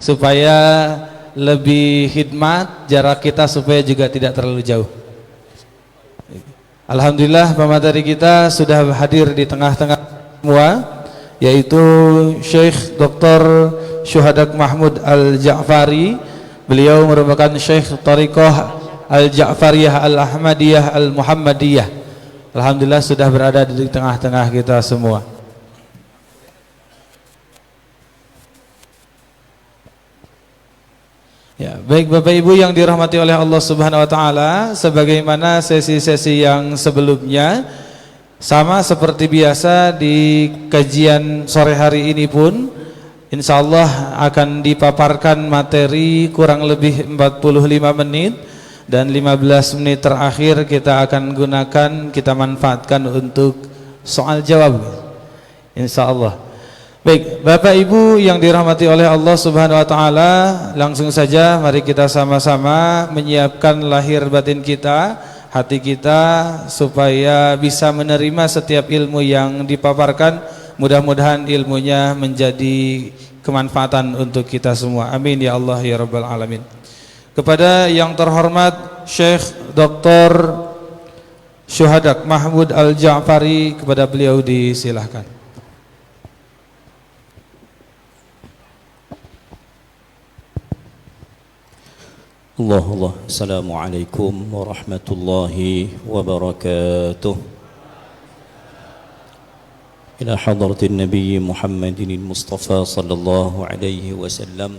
supaya lebih khidmat, jarak kita supaya juga tidak terlalu jauh. Alhamdulillah pemateri kita sudah hadir di tengah-tengah semua, yaitu Syekh Dr. Syuhadak Mahmud Al-Ja'fari. Beliau merupakan Syekh Thariqah Al-Ja'fariyah Al-Ahmadiyah Al-Muhammadiyah. Alhamdulillah sudah berada di tengah-tengah kita semua. Ya, baik Bapak Ibu yang dirahmati oleh Allah Subhanahu wa taala, sebagaimana sesi-sesi yang sebelumnya, sama seperti biasa di kajian sore hari ini pun insyaallah akan dipaparkan materi kurang lebih 45 menit, dan 15 menit terakhir kita akan gunakan, kita manfaatkan untuk soal jawab insyaallah. Baik, Bapak Ibu yang dirahmati oleh Allah Subhanahu wa taala, langsung saja mari kita sama-sama menyiapkan lahir batin kita, hati kita, supaya bisa menerima setiap ilmu yang dipaparkan. Mudah-mudahan ilmunya menjadi kemanfaatan untuk kita semua. Amin ya Allah ya rabbal alamin. Kepada yang terhormat Syekh Dr. Syuhadak Mahmud Al-Ja'fari, kepada beliau disilahkan. Allah. Assalamualaikum warahmatullahi wabarakatuh. Ila hadratin Nabi Muhammadin al-Mustafa sallallahu alaihi wasallam,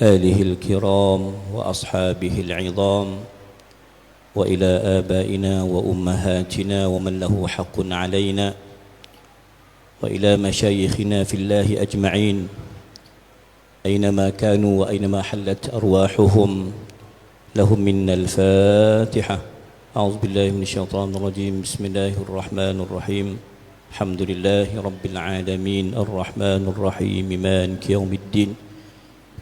alihi al-kiram wa ashabihi al-'idham, wa ila abaina wa ummahatina wa man lahu haqqun alaina, wa ila masyayikhina fillahi ajma'in أينما كانوا وأينما حلت أرواحهم لهم منا الفاتحة. أعوذ بالله من الشيطان الرجيم. بسم الله الرحمن الرحيم. الحمد لله رب العالمين الرحمن الرحيم مالك يوم الدين.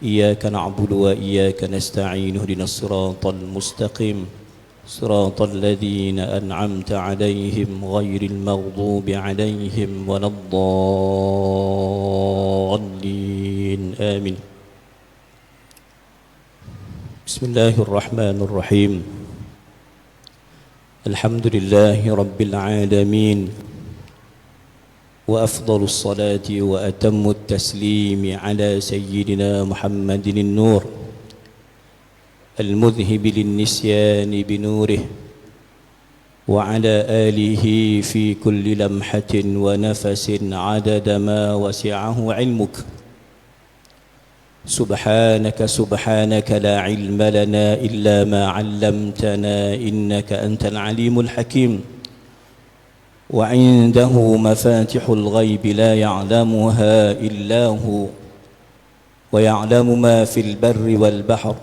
إياك نعبد وإياك نستعين. اهدنا الصراط المستقيم صراط الذين أنعمت عليهم غير المغضوب عليهم ولا الضالين آمين. بسم الله الرحمن الرحيم. الحمد لله رب العالمين، وأفضل الصلاة وأتم التسليم على سيدنا محمد النور المذهب للنسيان بنوره، وعلى آله في كل لمحة ونفس عدد ما وسعه علمك. سبحانك سبحانك لا علم لنا إلا ما علمتنا إنك أنت العليم الحكيم. وعنده مفاتح الغيب لا يعلمها إلا هو، ويعلم ما في البر والبحر،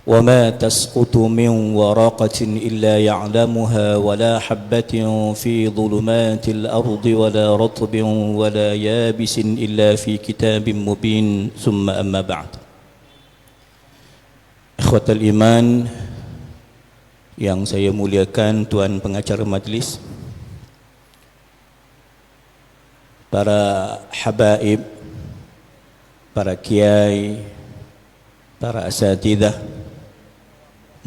وما تسقط من ورقة إلا يعلمها، ولا حبة في ظلمات الأرض ولا رطب ولا يابس إلا في كتاب مبين. ثم أما بعد. Ikhwatal iman yang saya muliakan, tuan pengacara majlis, para habaib, para kiai, para asatidzah.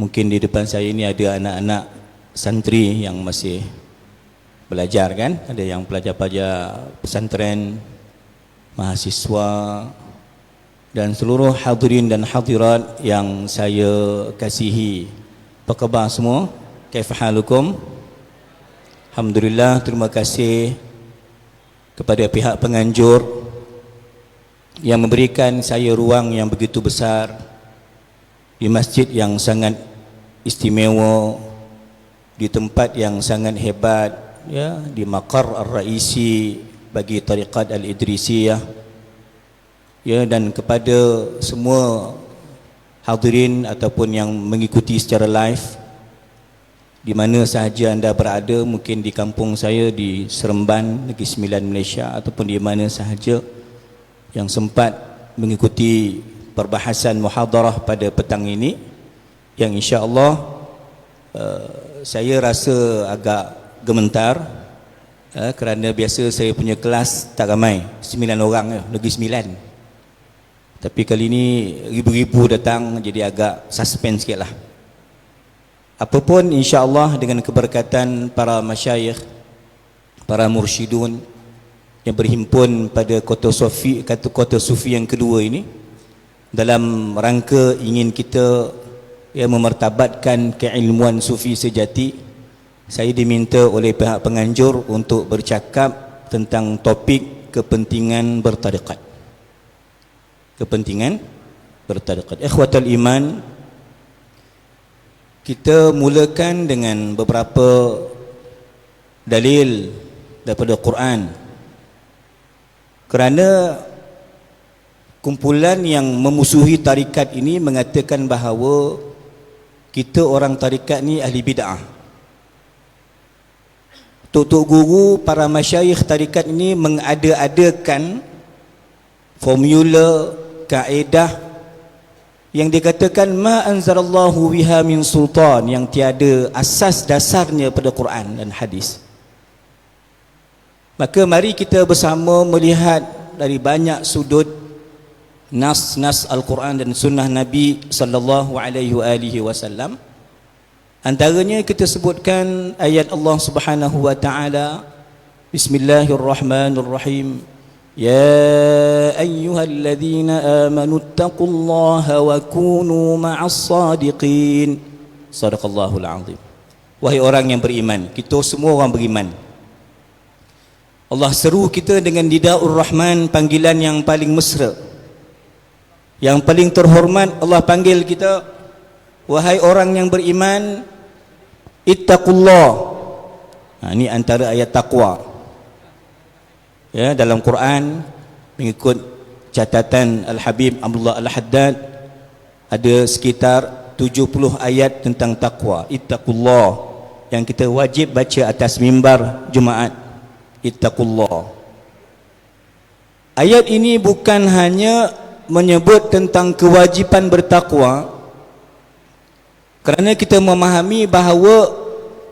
Mungkin di depan saya ini ada anak-anak santri yang masih belajar kan, ada yang pelajar-pelajar pesantren, mahasiswa, dan seluruh hadirin dan hadirat yang saya kasihi. Apa khabar semua? Kaifa halukum? Alhamdulillah, terima kasih kepada pihak penganjur yang memberikan saya ruang yang begitu besar di masjid yang sangat istimewa, di tempat yang sangat hebat, ya, di maqar ar-raisi bagi tariqat al-Idrisiyah, ya, dan kepada semua hadirin ataupun yang mengikuti secara live di mana sahaja anda berada, mungkin di kampung saya di Seremban, Negeri Sembilan, Malaysia, ataupun di mana sahaja yang sempat mengikuti perbahasan muhadarah pada petang ini, yang insya-Allah saya rasa agak gemetar kerana biasa saya punya kelas tak ramai, 9 orang, Negeri Sembilan. Tapi kali ini ribu-ribu datang, jadi agak suspense sikit lah. Apapun insya-Allah dengan keberkatan para masyayikh, para mursyidun yang berhimpun pada kota sufi yang kedua ini, dalam rangka ingin kita memartabatkan keilmuan sufi sejati, saya diminta oleh pihak penganjur untuk bercakap tentang topik kepentingan bertarikat. Kepentingan bertarikat. Ikhwatal iman, kita mulakan dengan beberapa dalil daripada Quran, kerana kumpulan yang memusuhi tarikat ini mengatakan bahawa kita orang tarikat ni ahli bid'ah. Tok-tok guru, para masyayikh tarikat ini mengada-adakan formula, kaedah yang dikatakan ma anzalallahu biha min sultan, yang tiada asas dasarnya pada Quran dan hadis. Maka mari kita bersama melihat dari banyak sudut nas-nas Al-Quran dan sunnah Nabi sallallahu alaihi wasallam. Antaranya kita sebutkan ayat Allah Subhanahu wa taala, Bismillahirrahmanirrahim. Ya ayyuhalladzina amanu taqullaha wa kunu ma'as sadiqin. Sadaqallahul azim. Wahai orang yang beriman, kita semua orang beriman. Allah seru kita dengan nidaur rahman, panggilan yang paling mesra, yang paling terhormat. Allah panggil kita, wahai orang yang beriman, ittaqullah. Ini antara ayat taqwa ya dalam Quran. Mengikut catatan Al-Habib Abdullah Al-Haddad, ada sekitar 70 ayat tentang taqwa, ittaqullah, yang kita wajib baca atas mimbar Jumaat. Ittaqullah. Ayat ini bukan hanya menyebut tentang kewajipan bertakwa, kerana kita memahami bahawa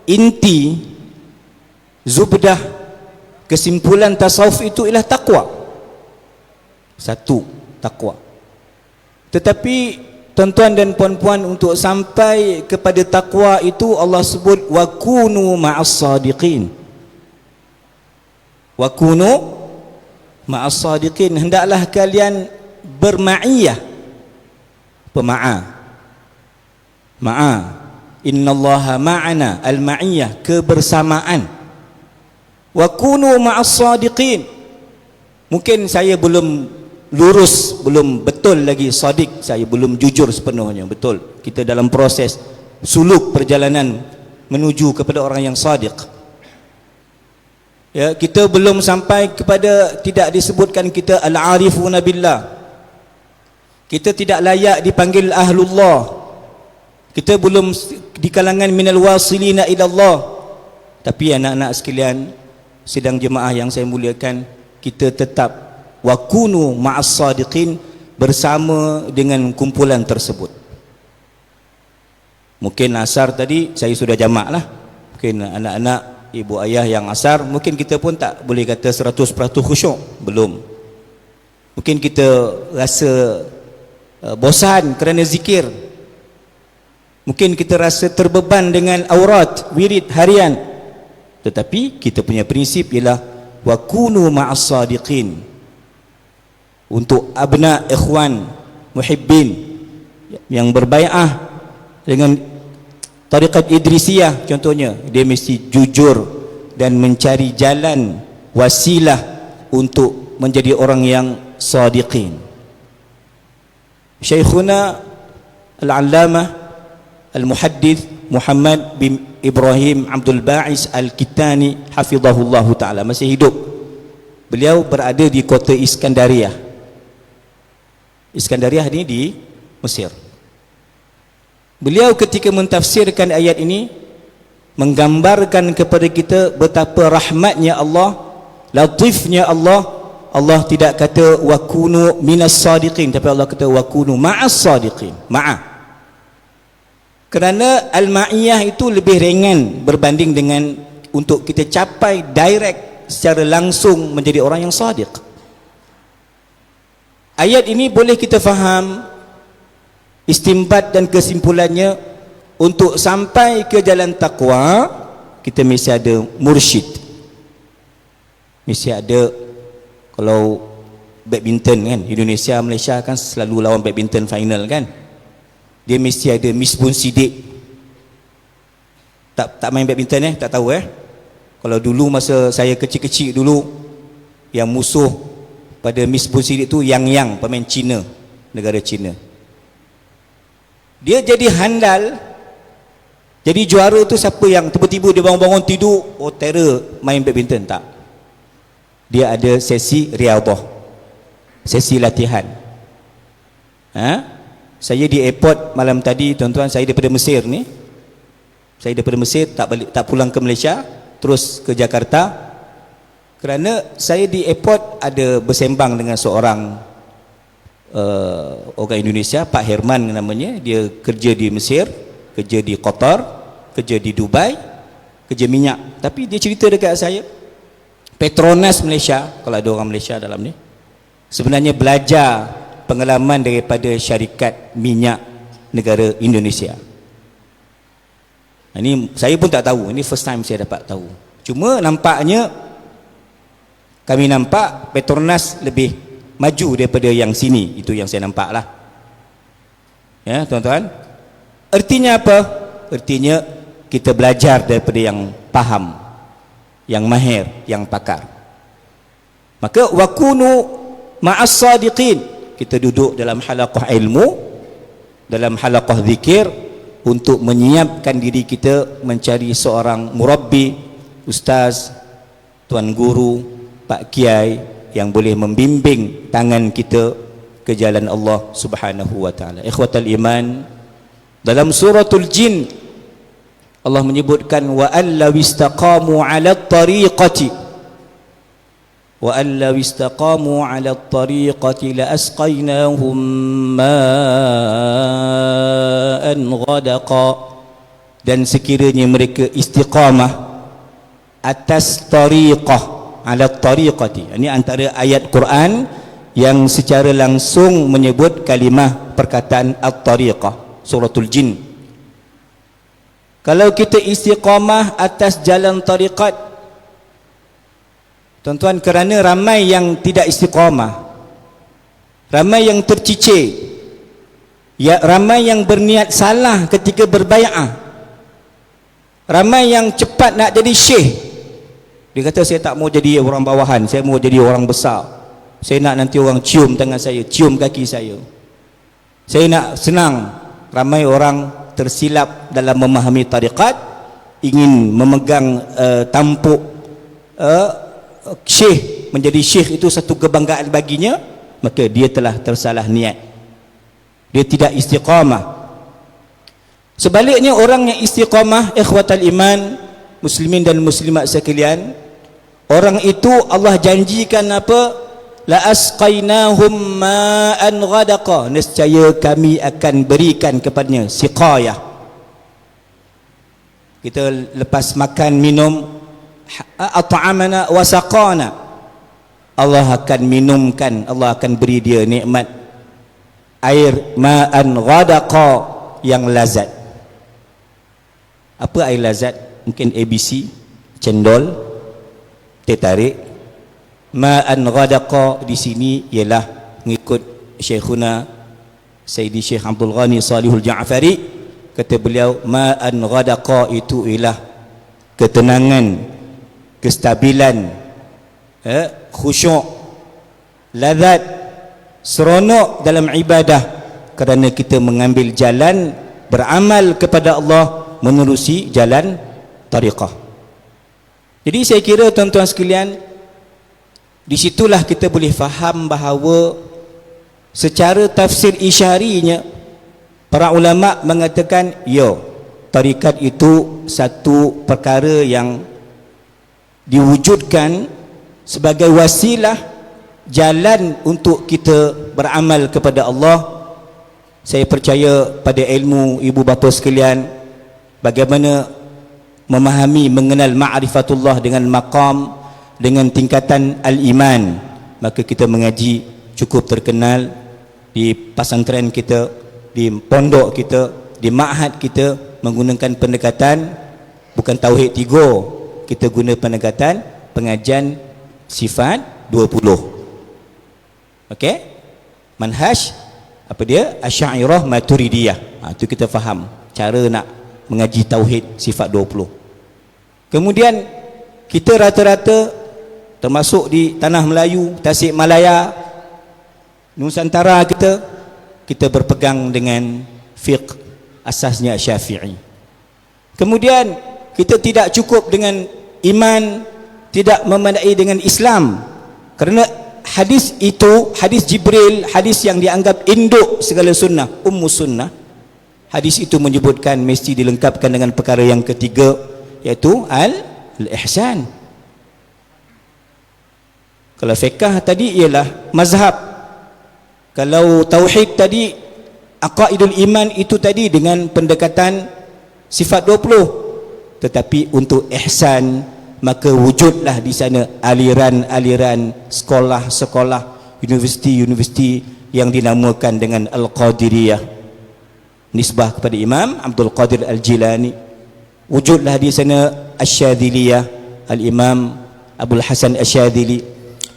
inti, zubdah, kesimpulan tasawuf itu ialah takwa. Satu, takwa. Tetapi tuan-tuan dan puan-puan, untuk sampai kepada takwa itu Allah sebut wa kunu ma'as sadiqin. Wa kunu ma'as sadiqin, hendaklah kalian berma'iyah, ma'a, innallaha ma'ana, al-ma'iyah, kebersamaan. Wa kunu ma'as sadiqin. Mungkin saya belum lurus, belum betul lagi sadiq, saya belum jujur sepenuhnya, betul. Kita dalam proses suluk perjalanan menuju kepada orang yang sadiq. Ya, kita belum sampai kepada, tidak disebutkan kita al-arifuna billah. Kita tidak layak dipanggil ahlullah. Kita belum di kalangan minal wasilina ilallah. Tapi anak-anak sekalian, sidang jemaah yang saya muliakan, kita tetap wa kunu ma'as sadiqin, bersama dengan kumpulan tersebut. Mungkin asar tadi saya sudah jamak lah. Mungkin anak-anak, ibu ayah yang asar, mungkin kita pun tak boleh kata 100% khusyuk, belum. Mungkin kita rasa bosan kerana zikir. Mungkin kita rasa terbeban dengan aurat, wirid harian. Tetapi kita punya prinsip ialah wa kunu ma'as sadiqin. Untuk abna ikhwan muhibbin yang berbai'ah dengan tarikat Idrisiyah contohnya, dia mesti jujur dan mencari jalan wasilah untuk menjadi orang yang sadiqin. Syekhuna Al-Allamah Al-Muhaddith Muhammad bin Ibrahim Abdul Ba'is Al-Kitani hafizahullahu ta'ala masih hidup. Beliau berada di kota Iskandariah. Iskandariah ini di Mesir. Beliau ketika mentafsirkan ayat ini menggambarkan kepada kita betapa rahmatnya Allah, latifnya Allah. Allah tidak kata wa kunu minas sadiqin, tapi Allah kata wa kunu ma'as sadiqin, ma'a. Kerana al-ma'iyah itu lebih ringan berbanding dengan untuk kita capai direct secara langsung menjadi orang yang sadiq. ayat ini boleh kita faham istimbat dan kesimpulannya, untuk sampai ke jalan takwa kita mesti ada mursyid, mesti ada. Kalau badminton kan, Indonesia Malaysia kan selalu lawan badminton final kan, dia mesti ada misbun sidik. Tak main badminton tak tahu Kalau dulu masa saya kecil-kecil dulu, yang musuh pada misbun sidik tu Yang pemain Cina, negara Cina. Dia jadi handal, jadi juara tu siapa yang tiba-tiba dia bangun-bangun tidur, oh terror main badminton, tak. Dia ada sesi riyadhah, sesi latihan. Saya di airport malam tadi, tuan-tuan, saya daripada Mesir ni. Saya daripada Mesir, tak pulang ke Malaysia, terus ke Jakarta. Kerana saya di airport ada bersembang dengan seorang orang Indonesia, Pak Herman namanya. Dia kerja di Mesir, kerja di Qatar, kerja di Dubai, kerja minyak. Tapi dia cerita dekat saya, Petronas Malaysia, kalau ada orang Malaysia dalam ni, sebenarnya belajar pengalaman daripada syarikat minyak negara Indonesia. Ini saya pun tak tahu, ini first time saya dapat tahu. Cuma nampaknya, kami nampak Petronas lebih maju daripada yang sini. Itu yang saya nampak lah. Ya tuan-tuan, artinya apa? Artinya kita belajar daripada yang faham, yang mahir, yang pakar. Maka wakunu ma'as sadiqin, kita duduk dalam halaqah ilmu, dalam halaqah zikir, untuk menyiapkan diri kita mencari seorang murabbi, ustaz, tuan guru, pak kiai yang boleh membimbing tangan kita ke jalan Allah Subhanahu wa taala. Ikhwatal iman, dalam suratul jin Allah menyebutkan wa allaw istaqamu 'ala at-tariqati wa allaw istaqamu 'ala at-tariqati la asqaynahum ma'an ghadaqa, dan sekiranya mereka istiqamah atas tariqah, 'ala at-tariqati. Ini antara ayat Quran yang secara langsung menyebut kalimah perkataan at-tariqah, suratul jin. Kalau kita istiqamah atas jalan tariqat, tuan-tuan, kerana ramai yang tidak istiqamah, ramai yang tercicir, ya, ramai yang berniat salah ketika berbai'ah, ramai yang cepat nak jadi syekh. Dia kata, saya tak mau jadi orang bawahan, saya mau jadi orang besar. Saya nak nanti orang cium tangan saya, cium kaki saya. Saya nak senang. Ramai orang tersilap dalam memahami tariqat, ingin memegang tampuk syekh, menjadi syekh itu satu kebanggaan baginya, maka dia telah tersalah niat, dia tidak istiqamah. Sebaliknya, orang yang istiqamah, ikhwatal iman, muslimin dan muslimat sekalian, orang itu Allah janjikan apa? La asqainahum ma'an ghadaqa, nescaya kami akan berikan kepadanya siqayah. Kita lepas makan minum, at'amana wa saqana, Allah akan minumkan, Allah akan beri dia nikmat air ma'an ghadaqa yang lazat. Apa air lazat? Mungkin ABC, cendol, teh tarik. Ma'an ghadaqa di sini ialah mengikut Syekhuna Sayyidi Syekh Abdul Ghani Salihul Ja'fari, kata beliau, ma'an ghadaqa itu ialah ketenangan, kestabilan, khusyuk, lazat, seronok dalam ibadah, kerana kita mengambil jalan beramal kepada Allah menerusi jalan tariqah. Jadi saya kira tuan-tuan sekalian, di situlah kita boleh faham bahawa secara tafsir isyarinya, para ulama mengatakan, tarikat itu satu perkara yang diwujudkan sebagai wasilah, jalan untuk kita beramal kepada Allah. Saya percaya pada ilmu ibu bapa sekalian, bagaimana memahami, mengenal ma'rifatullah dengan maqam, dengan tingkatan al-iman. Maka kita mengaji cukup terkenal di pesantren kita, di pondok kita, di ma'had kita menggunakan pendekatan bukan tauhid 3, kita guna pendekatan pengajian sifat 20. okey, manhaj apa dia, Asy'ariyah Maturidiyah. Itu kita faham cara nak mengaji tauhid sifat 20. Kemudian kita rata-rata termasuk di tanah Melayu, Tasikmalaya, Nusantara kita berpegang dengan fiqh asasnya Syafi'i. Kemudian kita tidak cukup dengan iman, tidak memadai dengan Islam, kerana hadis itu, hadis Jibril, hadis yang dianggap induk segala sunnah, sunnah, hadis itu menyebutkan mesti dilengkapkan dengan perkara yang ketiga, iaitu al-ihsan. Kalau fiqh tadi ialah mazhab, kalau tauhid tadi, aqaidul iman itu tadi dengan pendekatan sifat 20. Tetapi untuk ihsan, maka wujudlah di sana aliran-aliran sekolah-sekolah, universiti-universiti yang dinamakan dengan Al-Qadiriyah, nisbah kepada Imam Abdul Qadir Al-Jilani. Wujudlah di sana Asy-Syadziliyah, Al-Imam Abdul Hasan Asy-Syadzili.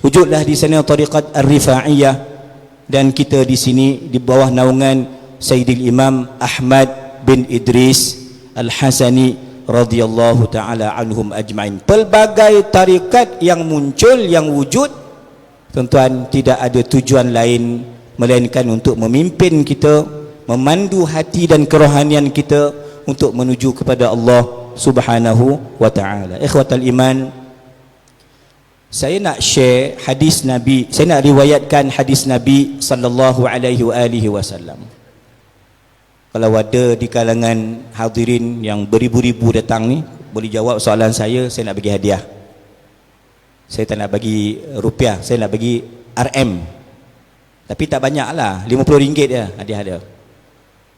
Wujudlah di sana tariqat Ar-Rifa'iyah, dan kita di sini di bawah naungan Sayyidil Imam Ahmad bin Idris Al-Hasani radhiyallahu taala anhum ajmain. Pelbagai tarikat yang muncul, yang wujud, tuan-tuan, tidak ada tujuan lain melainkan untuk memimpin kita, memandu hati dan kerohanian kita untuk menuju kepada Allah Subhanahu wa taala. Ikhwatal iman, saya nak share hadis Nabi, saya nak riwayatkan hadis Nabi sallallahu alaihi wasallam. Kalau ada di kalangan hadirin yang beribu-ribu datang ni, boleh jawab soalan saya nak bagi hadiah. Saya tak nak bagi rupiah, saya nak bagi RM. Tapi tak banyak lah, RM50 je hadiah dia.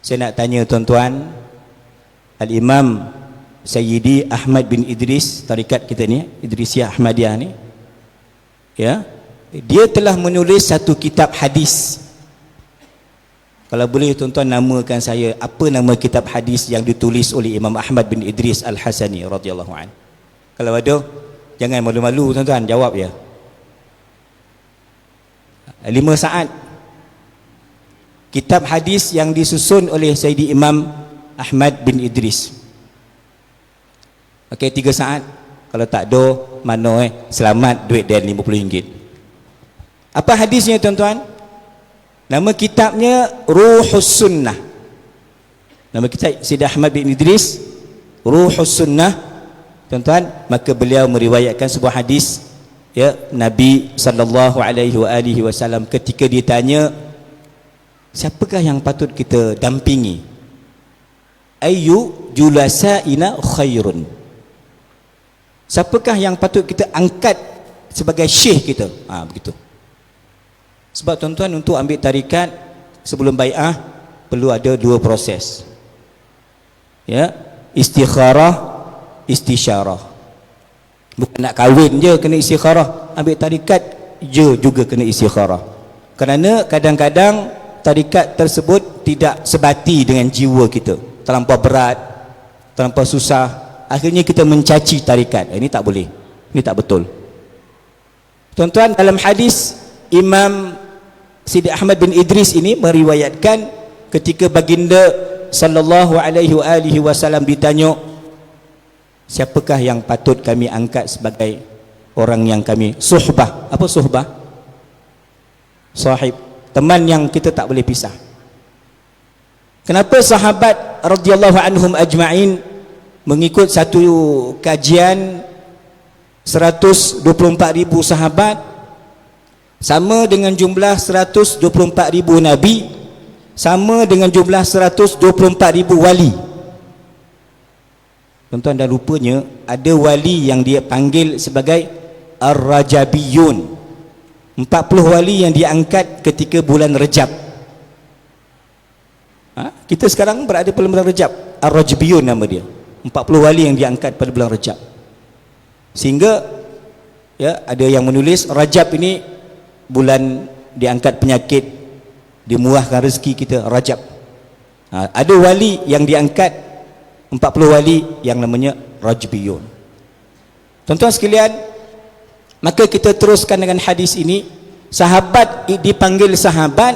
Saya nak tanya tuan-tuan, Al-Imam Sayyidi Ahmad bin Idris, tarikat kita ni, Idrisiyah Ahmadiyah ni, ya, dia telah menulis satu kitab hadis. Kalau boleh tuan-tuan namakan saya, apa nama kitab hadis yang ditulis oleh Imam Ahmad bin Idris Al-Hasani radhiyallahu anhu? Kalau ada, jangan malu-malu tuan-tuan, jawab ya. 5 saat. Kitab hadis yang disusun oleh Sayyidi Imam Ahmad bin Idris. Okey, 3 saat. Kalau tak ada, mana selamat duit dan RM50. Apa hadisnya tuan-tuan? Nama kitabnya Ruhus Sunnah. Nama kitab Sayyidi Ahmad bin Idris, Ruhus Sunnah. Tuan-tuan, maka beliau meriwayatkan sebuah hadis, ya, Nabi sallallahu alaihi wasallam ketika ditanya, siapakah yang patut kita dampingi? Ayyu julasaina khairun. Siapakah yang patut kita angkat sebagai syekh kita? Begitu. Sebab tuan-tuan, untuk ambil tarikat sebelum bai'ah perlu ada 2 proses. Ya, istikharah, istisyarah. Bukan nak kahwin je kena istikharah, ambil tarikat je juga kena istikharah. Kerana kadang-kadang tarikat tersebut tidak sebati dengan jiwa kita, terlampau berat, terlampau susah, akhirnya kita mencaci tarikat. Ini tak boleh, ini tak betul. Tuan-tuan, dalam hadis Imam Sayyidi Ahmad bin Idris ini meriwayatkan ketika baginda sallallahu alaihi wasallam ditanya, siapakah yang patut kami angkat sebagai orang yang kami suhbah? Apa suhbah? Sahib, teman yang kita tak boleh pisah. Kenapa sahabat radhiyallahu anhum ajma'in mengikut satu kajian 124,000 sahabat sama dengan jumlah 124,000 nabi, sama dengan jumlah 124,000 wali. Tuan-tuan, dan rupanya ada wali yang dia panggil sebagai Ar-Rajabiyun. 40 wali yang diangkat ketika bulan Rejab. Kita sekarang berada pada bulan Rejab. Ar-Rajabiyun nama dia. 40 wali yang diangkat pada bulan Rejab. Sehingga, ya, ada yang menulis Rajab ini bulan diangkat penyakit, dimurahkan rezeki kita, Rajab. Ada wali yang diangkat 40 wali yang namanya Rajbiyun. Tuan-tuan sekalian, maka kita teruskan dengan hadis ini. Sahabat dipanggil sahabat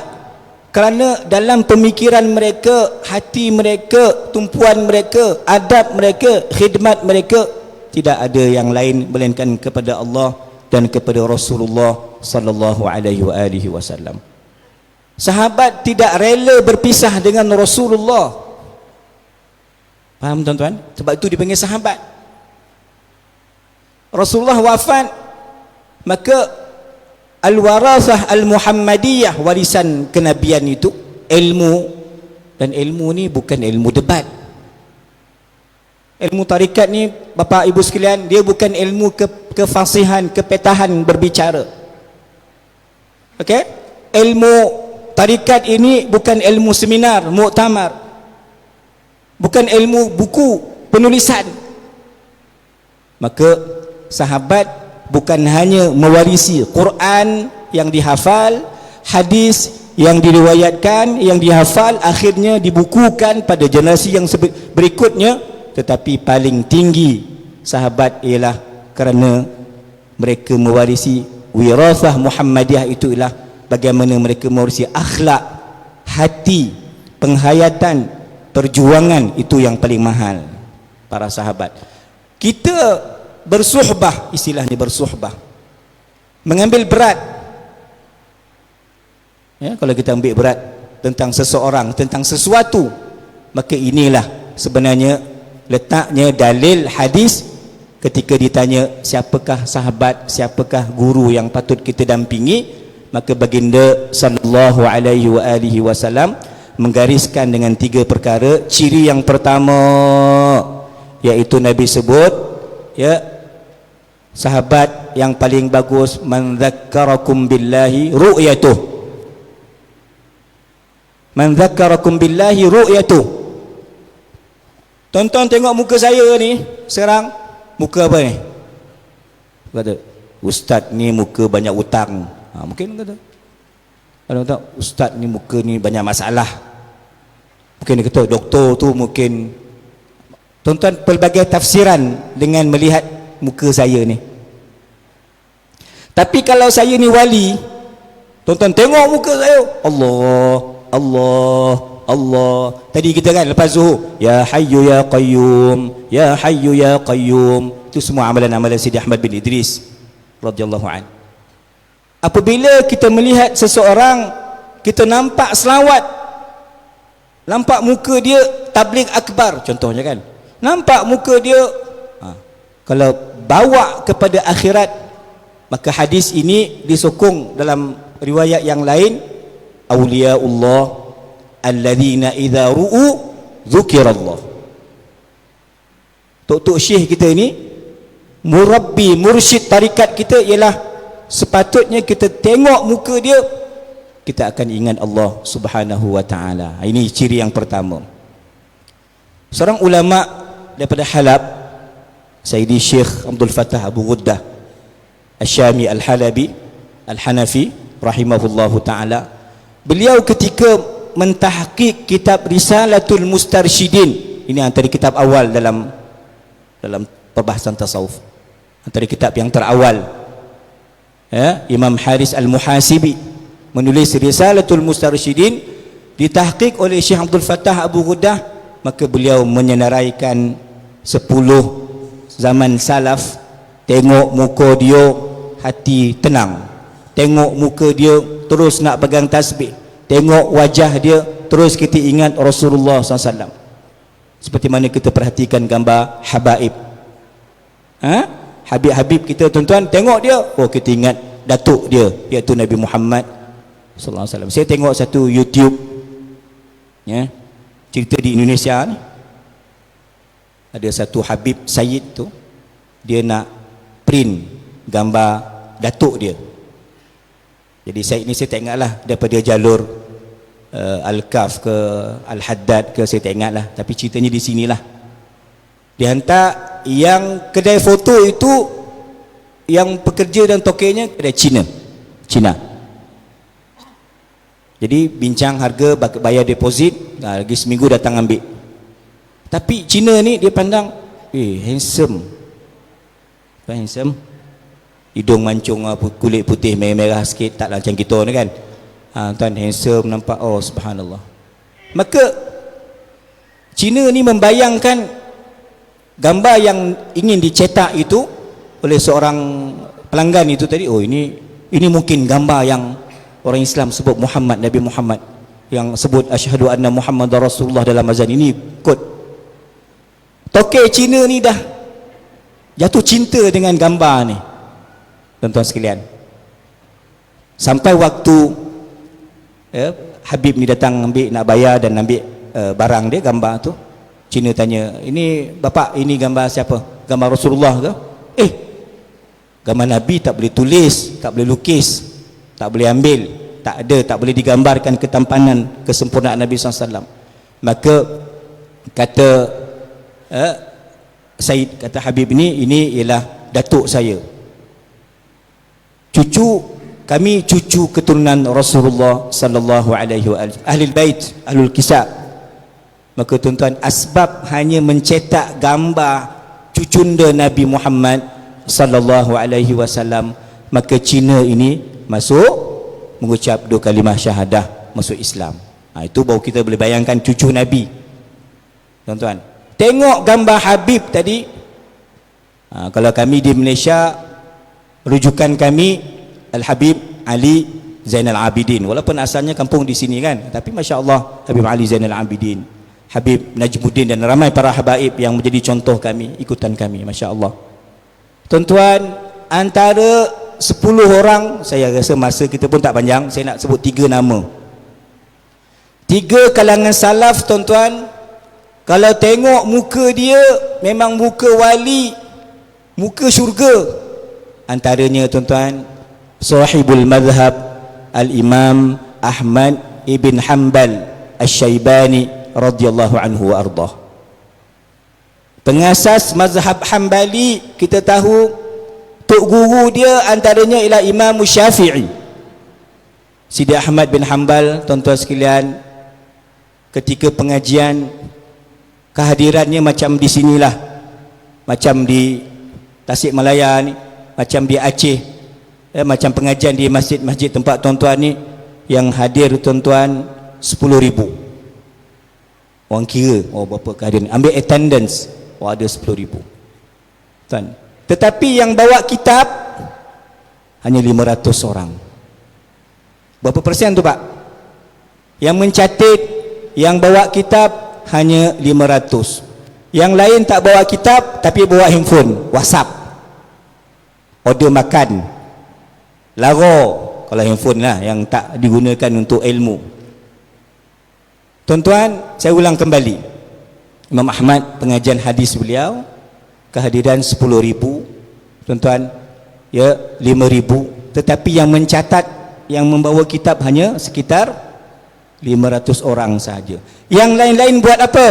kerana dalam pemikiran mereka, hati mereka, tumpuan mereka, adab mereka, khidmat mereka, tidak ada yang lain melainkan kepada Allah dan kepada Rasulullah sallallahu alaihi wasallam. Sahabat tidak rela berpisah dengan Rasulullah. Faham tuan-tuan? Sebab itu dipanggil sahabat. Rasulullah wafat, maka al-warasah al-Muhammadiyah, warisan kenabian itu ilmu, dan ilmu ni bukan ilmu debat. Ilmu tarikat ni Bapak Ibu sekalian, dia bukan ilmu kefasihan, kepetahan berbicara. Okey? Ilmu tarikat ini bukan ilmu seminar, muktamar, bukan ilmu buku penulisan. Maka sahabat bukan hanya mewarisi Quran yang dihafal, hadis yang diriwayatkan, yang dihafal, akhirnya dibukukan pada generasi yang berikutnya, tetapi paling tinggi sahabat ialah kerana mereka mewarisi wirasah Muhammadiyah, itu ialah bagaimana mereka mewarisi akhlak, hati, penghayatan, perjuangan, itu yang paling mahal para sahabat. Kita bersuhbah, istilahnya bersuhbah, mengambil berat. Ya, kalau kita ambil berat tentang seseorang, tentang sesuatu, maka inilah sebenarnya letaknya dalil hadis ketika ditanya siapakah sahabat, siapakah guru yang patut kita dampingi, maka baginda sallallahu alaihi wasallam menggariskan dengan 3 perkara. Ciri yang pertama iaitu Nabi sebut, ya, sahabat yang paling bagus, man dzakkarakum billahi ru'yatuh, man dzakkarakum billahi ru'yatuh. Tonton tengok muka saya ni sekarang, muka apa ni? Kata ustaz ni muka banyak utang. Mungkin kata, kalau tak, ustaz ni muka ni banyak masalah. Mungkin dia kata doktor tu mungkin. Tuan-tuan, pelbagai tafsiran dengan melihat muka saya ni. Tapi kalau saya ni wali, tuan-tuan tengok muka saya, Allah, Allah, Allah. Tadi kita kan lepas zuhur, ya hayyu ya qayyum, ya hayyu ya qayyum. Itu semua amalan-amalan Sidi Ahmad bin Idris radhiyallahu anhu. Apabila kita melihat seseorang, kita nampak selawat, nampak muka dia tabligh akbar contohnya kan, nampak muka dia, kalau bawa kepada akhirat, maka hadis ini disokong dalam riwayat yang lain, awliyaullah alladzina idza ru'u dzukirallah. Tok syekh kita ini, murabbi, mursyid tarikat kita, ialah sepatutnya kita tengok muka dia, kita akan ingat Allah subhanahu wa ta'ala. Ini ciri yang pertama. Seorang ulama daripada Halab, Sayyidi Syekh Abdul Fattah Abu Ghuddah Asyami Al-Halabi Al-Hanafi rahimahullahu ta'ala, beliau ketika mentahqiq kitab Risalatul Mustarsyidin, ini antara kitab awal dalam perbahasan tasawuf, antara kitab yang terawal, ya, Imam Haris Al-Muhasibi menulis Risalatul Mustarsyidin, ditahqiq oleh Syekh Abdul Fattah Abu Ghuddah. Maka beliau menyenaraikan 10 zaman salaf. Tengok muka dia, hati tenang. Tengok muka dia, terus nak pegang tasbih. Tengok wajah dia, terus kita ingat Rasulullah SAW. Seperti mana kita perhatikan gambar habaib, Habib-habib kita, tuan-tuan, tengok dia, oh kita ingat datuk dia, iaitu Nabi Muhammad sallallahu alaihi wasallam. Saya tengok satu YouTube, ya, cerita di Indonesia ni, ada satu Habib Sayyid tu, dia nak print gambar datuk dia. Jadi Sayyid ni saya tak ingat lah daripada jalur Al-Kaf ke Al-Haddad ke, saya tak ingat lah, tapi ceritanya di sinilah. Dihantar yang kedai foto itu, yang pekerja dan tokenya kedai Cina. Jadi bincang harga, bayar deposit, lagi seminggu datang ambil. Tapi Cina ni dia pandang, handsome. Apa handsome? Hidung mancung, kulit putih merah-merah sikit, taklah macam kita ni kan. Tuan handsome nampak, oh subhanallah. Maka Cina ni membayangkan gambar yang ingin dicetak itu oleh seorang pelanggan itu tadi, oh ini mungkin gambar yang orang Islam sebut Muhammad, Nabi Muhammad, yang sebut asyhadu anna Muhammadar Rasulullah dalam azan, ini kod. Tokek Cina ni dah jatuh cinta dengan gambar ni, tuan-tuan sekalian. Sampai waktu Habib ni datang ambil, nak bayar dan ambil barang dia, gambar tu, Cina tanya, ini bapak, ini gambar siapa? Gambar Rasulullah ke? Gambar Nabi tak boleh tulis, tak boleh lukis, tak boleh ambil, tak ada, tak boleh digambarkan ketampanan, kesempurnaan Nabi SAW. Maka kata Said, kata Habib ini ialah datuk saya, kami cucu keturunan Rasulullah sallallahu alaihi wasallam, ahlul bait, ahlul kisah. Maka tuan-tuan, asbab hanya mencetak gambar cucunda Nabi Muhammad sallallahu alaihi wasallam, maka Cina ini masuk mengucap 2 kalimah syahadah, masuk Islam. Itu baru kita boleh bayangkan cucu Nabi. Tuan-tuan, tengok gambar Habib tadi. Kalau kami di Malaysia, rujukan kami Al-Habib Ali Zainal Abidin, walaupun asalnya kampung di sini kan, tapi Masya Allah Habib Ali Zainal Abidin, Habib Najmuddin, dan ramai para habaib yang menjadi contoh kami, ikutan kami, Masya Allah. Tuan-tuan, antara 10 orang, saya rasa masa kita pun tak panjang, saya nak sebut 3 nama. 3 kalangan salaf, tuan-tuan, kalau tengok muka dia memang muka wali, muka syurga. Antaranya tuan-tuan, sahibul madhab Al-Imam Ahmad ibn Hanbal Asy-Syaibani radhiyallahu anhu wa ardah. Pengasas mazhab Hanbali, kita tahu tok guru dia antaranya ialah Imam Syafi'i. Sidi Ahmad bin Hanbal, tuan-tuan sekalian, ketika pengajian, kehadirannya macam di sinilah, macam di Tasikmalaya ni, macam di Aceh, macam pengajian di masjid-masjid tempat tuan-tuan ni, yang hadir tuan-tuan 10,000. Orang kira, berapa kehadiran, ambil attendance, ada 10,000 tuan. Tetapi yang bawa kitab hanya 500 orang. Berapa persen tu Pak? Yang mencatat, yang bawa kitab hanya 500. Yang lain tak bawa kitab tapi bawa handphone, WhatsApp, order makan, laro, kalau handphone lah yang tak digunakan untuk ilmu. Tuan-tuan, saya ulang kembali, Imam Ahmad, pengajian hadis beliau, kehadiran 10,000, tuan-tuan, 5,000, tetapi yang mencatat, yang membawa kitab hanya sekitar 500 orang sahaja. Yang lain-lain buat apa?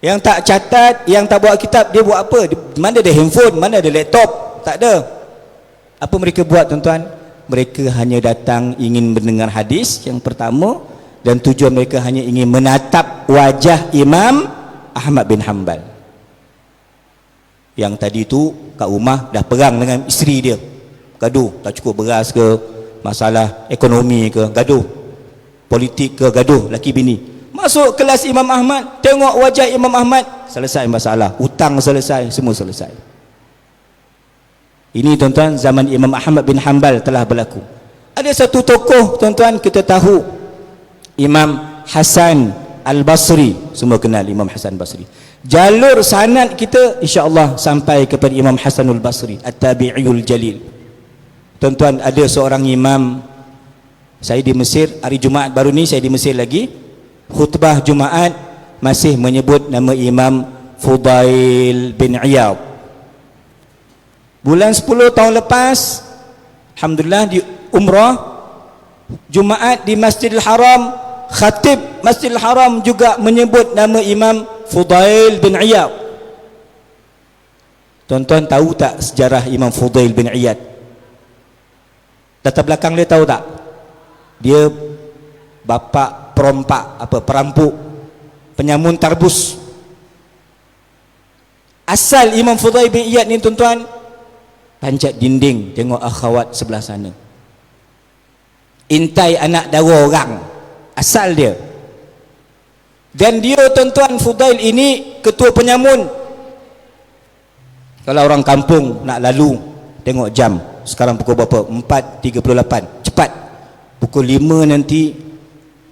Yang tak catat, yang tak bawa kitab, dia buat apa? Mana ada handphone, mana ada laptop? Tak ada. Apa mereka buat, tuan-tuan? Mereka hanya datang ingin mendengar hadis yang pertama, dan tujuan mereka hanya ingin menatap wajah Imam Ahmad bin Hanbal. Yang tadi tu kat rumah dah perang dengan isteri dia, gaduh, tak cukup beras ke, masalah ekonomi ke, gaduh, politik ke, gaduh, laki bini. Masuk kelas Imam Ahmad, tengok wajah Imam Ahmad, selesai masalah, hutang selesai, semua selesai. Ini tuan-tuan, zaman Imam Ahmad bin Hanbal telah berlaku. Ada satu tokoh, tuan-tuan, kita tahu, Imam Hasan Al-Basri, semua kenal Imam Hasan Basri. Jalur sanad kita insya-Allah sampai kepada Imam Hasan Al-Basri, At-Tabi'iyul Jalil. Tuan-tuan, ada seorang imam, saya di Mesir, hari Jumaat baru ni saya di Mesir lagi, khutbah Jumaat masih menyebut nama Imam Fudail bin Iyad. Bulan 10 tahun lepas, alhamdulillah, di umrah Jumaat di Masjidil Haram, khatib Masjidil Haram juga menyebut nama Imam Fudail bin Iyad. Tuan-tuan tahu tak sejarah Imam Fudail bin Iyad? Latar belakang dia tahu tak? Dia bapa perompak, perampok, penyamun tarbus. Asal Imam Fudail bin Iyad ni tuan-tuan, panjat dinding tengok akhwat sebelah sana, intai anak dara orang, asal dia. Dan dia tuan-tuan, Fudail ini ketua penyamun. Kalau orang kampung nak lalu, tengok jam, sekarang pukul berapa? 4.38, cepat. Pukul 5 nanti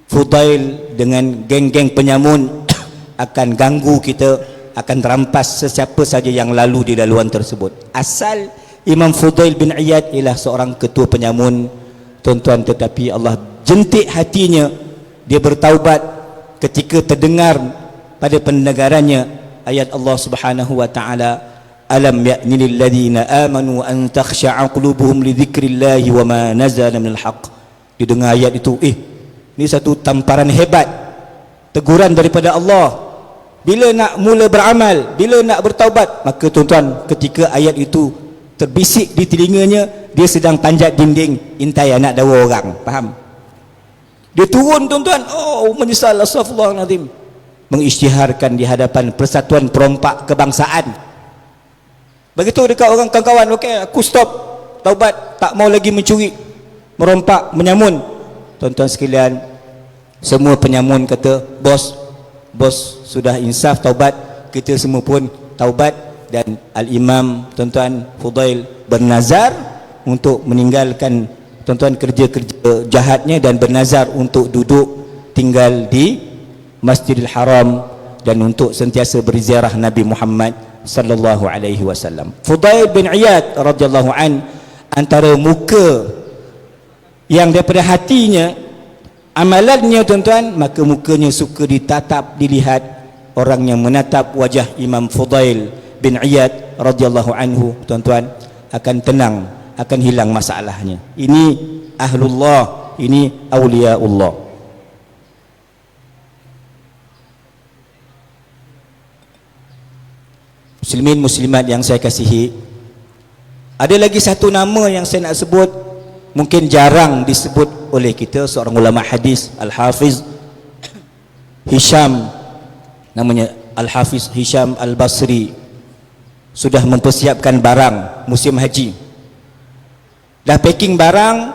Fudail dengan geng-geng penyamun akan ganggu kita, akan terampas sesiapa saja yang lalu di laluan tersebut. Asal Imam Fudail bin Iyad ialah seorang ketua penyamun, tuan-tuan, tetapi Allah jentik hatinya, dia bertaubat ketika terdengar pada pendengarannya ayat Allah Subhanahu wa taala, alam ya'ni lil ladzina amanu an takhsha'a qulubuhum li dzikrillahi wa ma nazala minal haqq. Dia dengar ayat itu, ini satu tamparan hebat, teguran daripada Allah. Bila nak mula beramal, bila nak bertaubat, maka tuan-tuan, ketika ayat itu terbisik di telinganya, dia sedang panjat dinding intai anak dara orang, faham? Dia turun tuan-tuan, menyesal, astaghfirullahaladzim, mengisytiharkan di hadapan Persatuan Perompak Kebangsaan. Begitu dekat orang kawan-kawan, okey, aku stop taubat, tak mau lagi mencuri, merompak, menyamun. Tuan-tuan sekalian, semua penyamun kata, bos sudah insaf taubat, kita semua pun taubat. Dan Al-Imam tuan-tuan Fudail bernazar untuk meninggalkan tuan-tuan kerja-kerja jahatnya dan bernazar untuk duduk tinggal di Masjidil Haram dan untuk sentiasa berziarah Nabi Muhammad sallallahu alaihi wasallam. Fudail bin Iyad radhiyallahu an, antara muka yang daripada hatinya, amalannya tuan-tuan, maka mukanya suka ditatap, dilihat. Orang yang menatap wajah Imam Fudail bin Iyad radhiyallahu anhu, tuan-tuan, akan tenang, akan hilang masalahnya. Ini ahlullah, ini awliyaullah. Muslimin muslimat yang saya kasihi, ada lagi satu nama yang saya nak sebut, mungkin jarang disebut oleh kita, seorang ulama hadis, Al-Hafiz Hisham, namanya Al-Hafiz Hisham Al-Basri, sudah mempersiapkan barang musim haji, dah packing barang,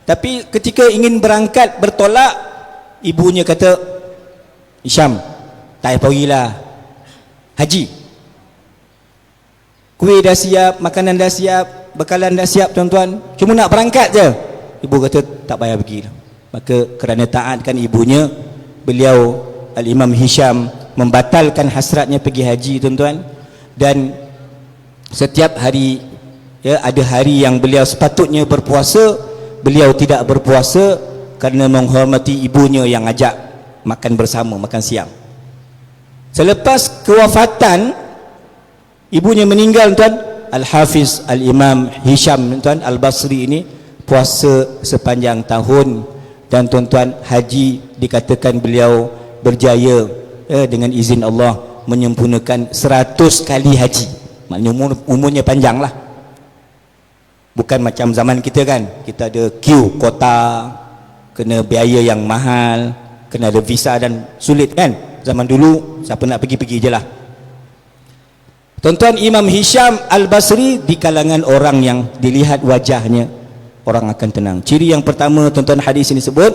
tapi ketika ingin berangkat bertolak, ibunya kata, Hisham, tak payah pergilah haji, kuih dah siap, makanan dah siap, bekalan dah siap tuan-tuan, cuma nak berangkat je. Ibu kata tak payah pergi. Maka kerana taatkan ibunya, beliau Al-Imam Hisham membatalkan hasratnya pergi haji tuan-tuan. Dan setiap hari, ada hari yang beliau sepatutnya berpuasa, beliau tidak berpuasa kerana menghormati ibunya yang ajak makan bersama, makan siang. Selepas kewafatan ibunya meninggal tuan, Al-Hafiz Al-Imam Hisham tuan Al-Basri ini puasa sepanjang tahun. Dan tuan-tuan, haji dikatakan beliau berjaya dengan izin Allah menyempurnakan 100 kali haji. Maknanya umurnya panjang lah. Bukan macam zaman kita kan, kita ada queue kota, kena biaya yang mahal, kena ada visa dan sulit kan. Zaman dulu siapa nak pergi-pergi je lah. Tuan-tuan, Imam Hisham Al-Basri di kalangan orang yang dilihat wajahnya, orang akan tenang. Ciri yang pertama tuan-tuan, hadis ini sebut,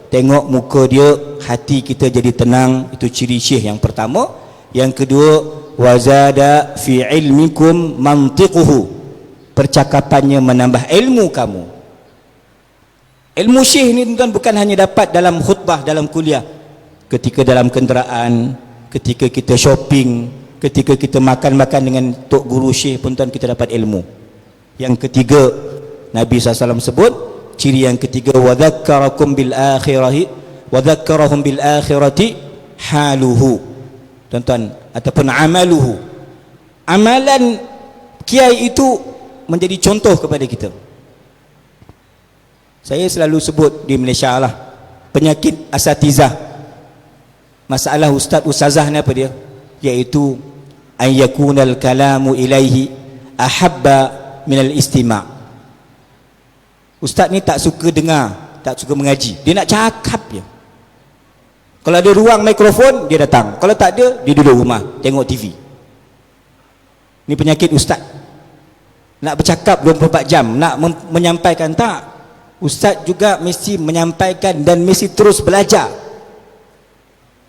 tengok muka dia, hati kita jadi tenang. Itu ciri syekh yang pertama. Yang kedua, wazada fi ilmikum mantiquhu, percakapannya menambah ilmu kamu. Ilmu syekh ni tuan-tuan bukan hanya dapat dalam khutbah, dalam kuliah, ketika dalam kenderaan, ketika kita shopping, ketika kita makan-makan dengan tok guru syekh pun tuan, kita dapat ilmu. Yang ketiga, Nabi SAW sebut, ciri yang ketiga, wadzakkarakum bil akhirati, wadzakarahum bil akhirati haluhu, tuan-tuan, ataupun amaluhu. Amalan kiai itu menjadi contoh kepada kita. Saya selalu sebut di Malaysia lah, penyakit asatizah, masalah ustaz ustazah ni apa dia, iaitu an yakunal kalamu ilaihi ahabba minal istima'. Ustaz ni tak suka dengar, tak suka mengaji. Dia nak cakap je. Kalau ada ruang mikrofon, dia datang. Kalau tak ada, dia duduk rumah tengok TV. Ni penyakit ustaz. Nak bercakap 24 jam, nak menyampaikan, tak. Ustaz juga mesti menyampaikan dan mesti terus belajar.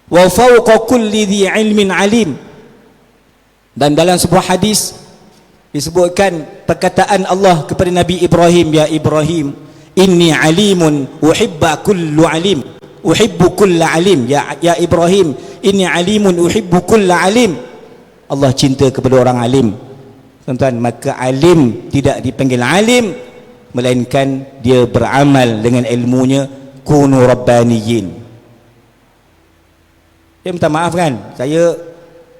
Wa fawqa kulli dhi ilmin alim. Dan dalam sebuah hadis disebutkan perkataan Allah kepada Nabi Ibrahim, ya Ibrahim, inni alimun uhibba kullu alim, uhibbu kulla alim. Ya Ibrahim, inni alimun uhibbu kulla alim. Allah cinta kepada orang alim. Tuan-tuan, maka alim tidak dipanggil alim, melainkan dia beramal dengan ilmunya. Kunu rabbaniyin. Dia minta maaf kan, saya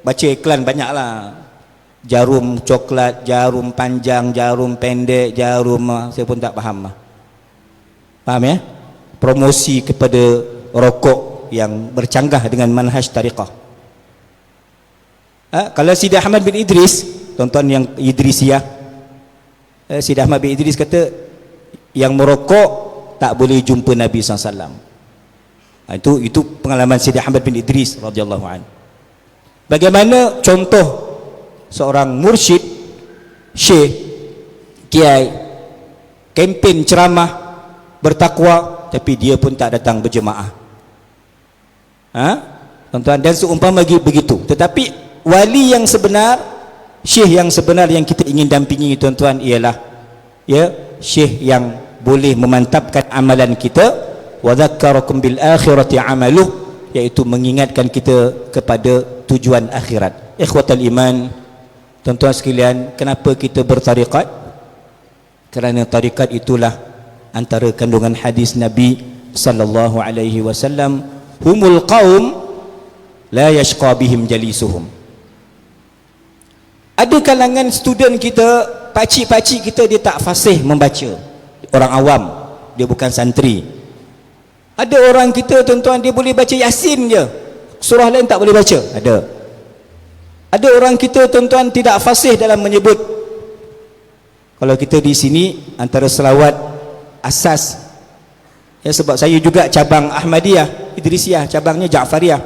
baca iklan banyaklah, jarum coklat, jarum panjang, jarum pendek, jarum saya pun tak faham. Faham ya? Promosi kepada rokok yang bercanggah dengan manhaj tariqah. Kalau Sidi Ahmad bin Idris, tuan-tuan yang Idrisiyah, Sidi Ahmad bin Idris kata yang merokok tak boleh jumpa Nabi SAW. Itu pengalaman Sidi Ahmad bin Idris radhiyallahu anhu. Bagaimana contoh seorang mursyid, syekh, kiai, kempen ceramah bertakwa, tapi dia pun tak datang berjemaah. Tuan-tuan, dan seumpama begitu. Tetapi wali yang sebenar, syekh yang sebenar yang kita ingin dampingi, tuan-tuan, ialah ya syekh yang boleh memantapkan amalan kita. Wa dzakkarakum bil akhirati amaluh, iaitu mengingatkan kita kepada tujuan akhirat. Ikhwatal iman, tuan-tuan sekalian, kenapa kita bertarikat? Kerana tarikat itulah antara kandungan hadis Nabi sallallahu alaihi wasallam, humul qaum la yashqa bihim jalisuhum. Ada kalangan student kita, pakcik-pakcik kita, dia tak fasih membaca, orang awam, dia bukan santri. Ada orang kita, tuan-tuan, dia boleh baca Yasin je, surah lain tak boleh baca. Ada orang kita, tuan-tuan, tidak fasih dalam menyebut. Kalau kita di sini antara selawat asas ya, sebab saya juga cabang Ahmadiyah, Idrisiyah, cabangnya Ja'fariyah.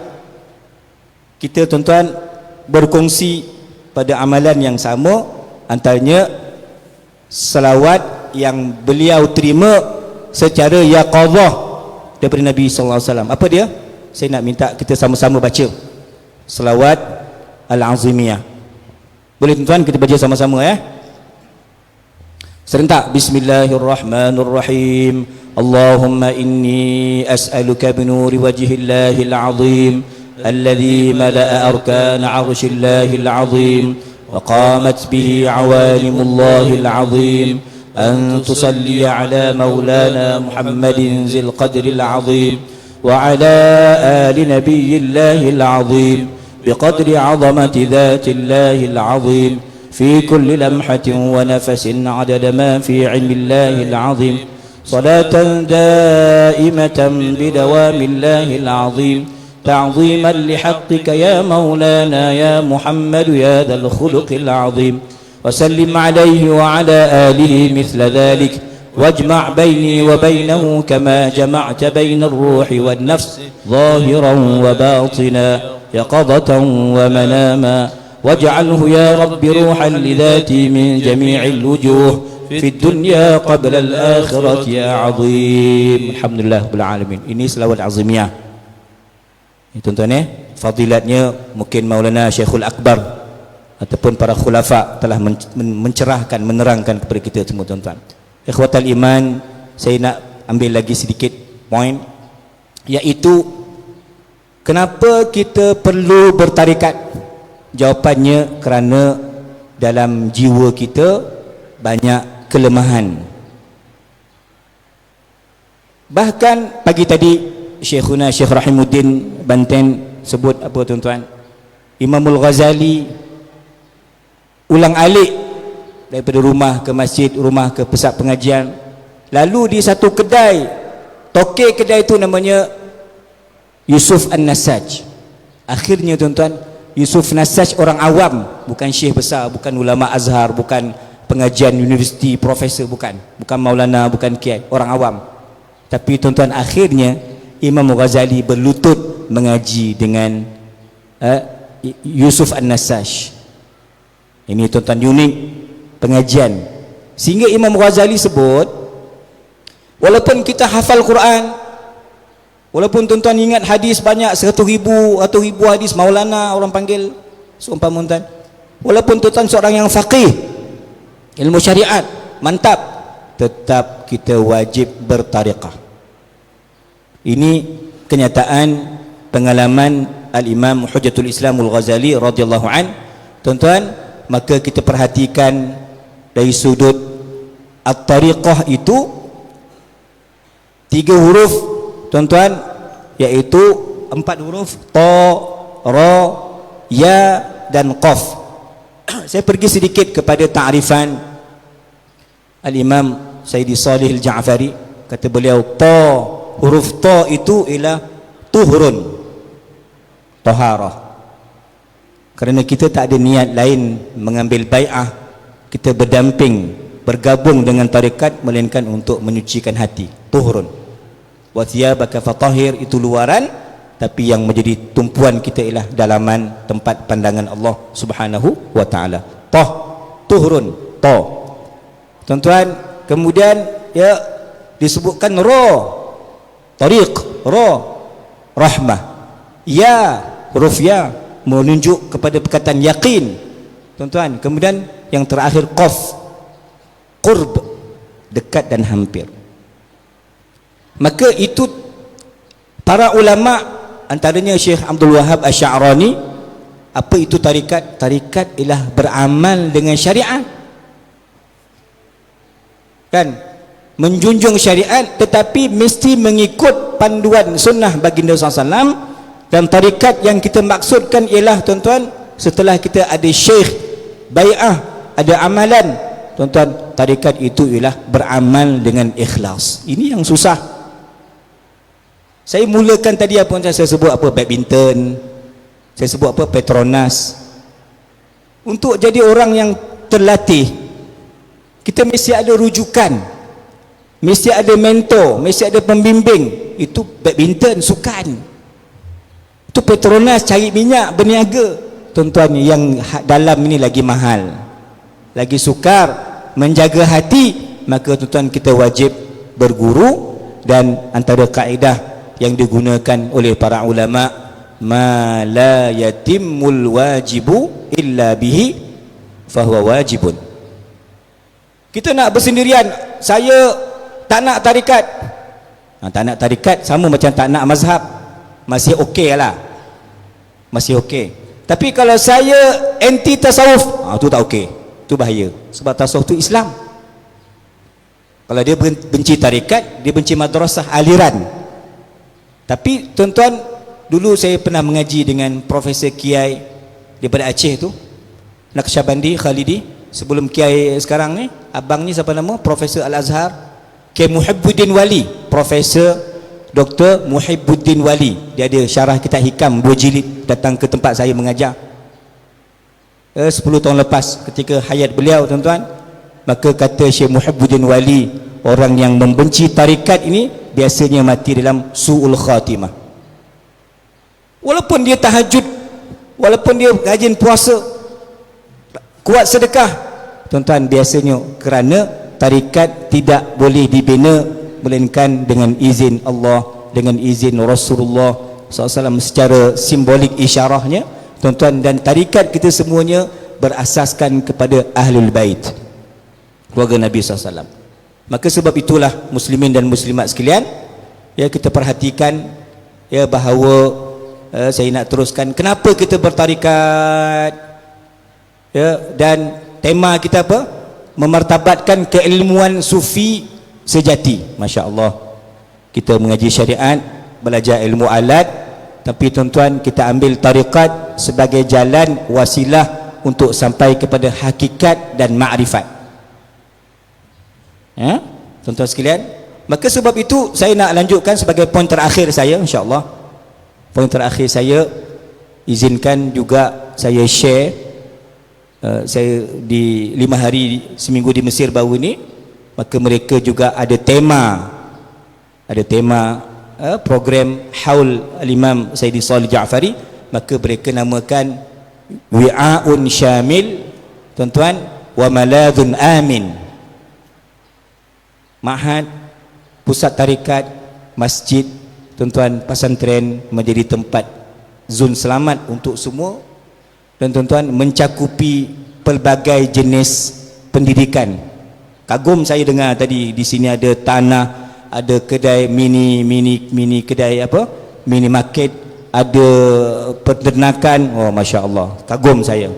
Kita, tuan-tuan, berkongsi pada amalan yang sama, antaranya selawat yang beliau terima secara yaqadhah daripada Nabi sallallahu alaihi wasallam. Apa dia? Saya nak minta kita sama-sama baca selawat al-azimiyah. Boleh, tuan-tuan, kita baca sama-sama ya. Serentak. Bismillahirrahmanirrahim. Allahumma inni as'aluka binuri wajhillahil azim alladhi mala'a arkana 'arshillahil azim wa qamat bihi 'awalimullahil azim أن تصلي على مولانا محمد ذي القدر العظيم وعلى آل نبي الله العظيم بقدر عظمة ذات الله العظيم في كل لمحة ونفس عدد ما في علم الله العظيم صلاة دائمة بدوام الله العظيم تعظيما لحقك يا مولانا يا محمد يا ذا الخلق العظيم وسلم عليه وعلى آله مثل ذلك واجمع بيني وبينه كما جمعت بين الروح والنفس ظاهرا وباطنا يقظة ومناما واجعله يا رب روحا لذاتي من جميع الوجوه في الدنيا قبل الآخرة يا عظيم. الحمد لله رب العالمين. Ini selawat azimiyah. Tuan-tuan, fadilatnya mungkin Maulana Syekhul Akbar ataupun para khulafa telah mencerahkan, menerangkan kepada kita semua, tuan-tuan. Ikhwatal iman, saya nak ambil lagi sedikit poin, iaitu kenapa kita perlu bertarikat. Jawapannya kerana dalam jiwa kita banyak kelemahan. Bahkan pagi tadi Syekhuna Syekh Rahimuddin Banten sebut apa, tuan-tuan? Imamul Ghazali ulang alik daripada rumah ke masjid, rumah ke pusat pengajian, lalu di satu kedai, tokek kedai itu namanya Yusuf An-Nasaj. Akhirnya, tuan-tuan, Yusuf Nasaj orang awam, bukan syekh besar, bukan ulama Azhar, bukan pengajian universiti, profesor, bukan Maulana, bukan kiai, orang awam. Tapi tuan-tuan, akhirnya Imam Ghazali berlutut mengaji dengan Yusuf An-Nasash. Ini tuan-tuan unik pengajian. Sehingga Imam Ghazali sebut, walaupun kita hafal Quran, walaupun tuan-tuan ingat hadis banyak 100,000 atau ribu hadis Maulana orang panggil seumpama tuan, walaupun tuan-tuan seorang yang faqih, ilmu syariat mantap, tetap kita wajib bertariqah. Ini kenyataan pengalaman Al-Imam Hujjatul Islam Al-Ghazali radhiyallahu an. Tuan-tuan, maka kita perhatikan dari sudut at-tariqah itu 3 huruf tuan-tuan, iaitu 4 huruf ta, ra, ya dan qaf. Saya pergi sedikit kepada ta'rifan Al-Imam Sayyidi Salih Al-Ja'fari. Kata beliau, huruf ta itu ialah tuhurun, taharah. Kerana kita tak ada niat lain mengambil bai'ah, kita berdamping, bergabung dengan tarekat, melainkan untuk menyucikan hati. Tuhurun wa thiyabaka fatahhir, itu luaran, tapi yang menjadi tumpuan kita ialah dalaman, tempat pandangan Allah Subhanahu wa taala. Tuhurun, tuan-tuan. Kemudian ya disebutkan ra, tariq, ra, rahmah, ya, huruf ya menunjuk kepada perkataan yaqin, tuan-tuan. Kemudian yang terakhir qaf, qurb, dekat dan hampir. Maka itu para ulama, antaranya Syekh Abdul Wahab Asy-Sya'rani, apa itu tarikat? Tarikat ialah beramal dengan syariat, kan, menjunjung syariat, tetapi mesti mengikut panduan sunnah baginda SAW. Dan tarikat yang kita maksudkan ialah tuan-tuan, setelah kita ada syekh, bai'ah, ada amalan, tuan-tuan, tarikat itu ialah beramal dengan ikhlas. Ini yang susah. Saya mulakan tadi apa, saya sebut apa, badminton, saya sebut apa, Petronas. Untuk jadi orang yang terlatih, kita mesti ada rujukan, mesti ada mentor, mesti ada pembimbing. Itu badminton, sukan. Itu Petronas, cari minyak, berniaga. Tuan-tuan, yang dalam ini lagi mahal, lagi sukar, menjaga hati. Maka tuan-tuan, kita wajib berguru. Dan antara kaedah yang digunakan oleh para ulama, ma la yatimmul wajibu illa bihi fahuwa wajibun. Kita nak bersendirian, saya tak nak tarikat. Tak nak tarikat sama macam tak nak mazhab, masih okey lah, masih okey. Tapi kalau saya anti tasawuf, tu tak okey, tu bahaya. Sebab tasawuf tu Islam. Kalau dia benci tarikat, dia benci madrasah aliran. Tapi tuan-tuan, dulu saya pernah mengaji dengan Profesor Kiai daripada Aceh tu, Naqsyabandi Khalidi. Sebelum Kiai sekarang ni, abang ni siapa nama? Profesor Al-Azhar, Kiai Muhibbuddin Wali, Profesor Dr. Muhibbuddin Wali. Dia ada syarah kitab hikam 2 jilid, datang ke tempat saya mengajar 10 tahun lepas ketika hayat beliau, tuan-tuan. Maka kata Syekh Muhibbuddin Wali, orang yang membenci tarikat ini biasanya mati dalam su'ul khatimah. Walaupun dia tahajud, walaupun dia rajin puasa, kuat sedekah, tuan-tuan, biasanya kerana tarikat tidak boleh dibina melainkan dengan izin Allah, dengan izin Rasulullah SAW, secara simbolik isyarahnya, tuan-tuan. Dan tarikat kita semuanya berasaskan kepada Ahlul Bait, keluarga Nabi SAW. Maka sebab itulah muslimin dan muslimat sekalian, ya, kita perhatikan ya bahawa saya nak teruskan kenapa kita bertarikat, ya, dan tema kita apa? Memartabatkan keilmuan sufi sejati. Masya Allah, kita mengaji syariat, belajar ilmu alat, tapi tuan-tuan, kita ambil tarikat sebagai jalan wasilah untuk sampai kepada hakikat dan ma'rifat. Ya, tuan-tuan sekalian. Maka sebab itu saya nak lanjutkan sebagai poin terakhir saya, insya-Allah. Poin terakhir saya, izinkan juga saya share. Saya di 5 hari seminggu di Mesir baru ini, maka mereka juga ada tema ada tema program haul al-Imam Sayyidi Salih Ja'fari, maka mereka namakan wi'aun syamil, tuan-tuan, wa maladun amin. Ma'had, pusat tarikat, masjid, tuan-tuan, pesantren menjadi tempat zon selamat untuk semua, dan tuan-tuan mencakupi pelbagai jenis pendidikan. Kagum saya dengar tadi di sini ada tanah, ada kedai mini kedai mini market, ada peternakan. Oh, masya Allah, kagum saya.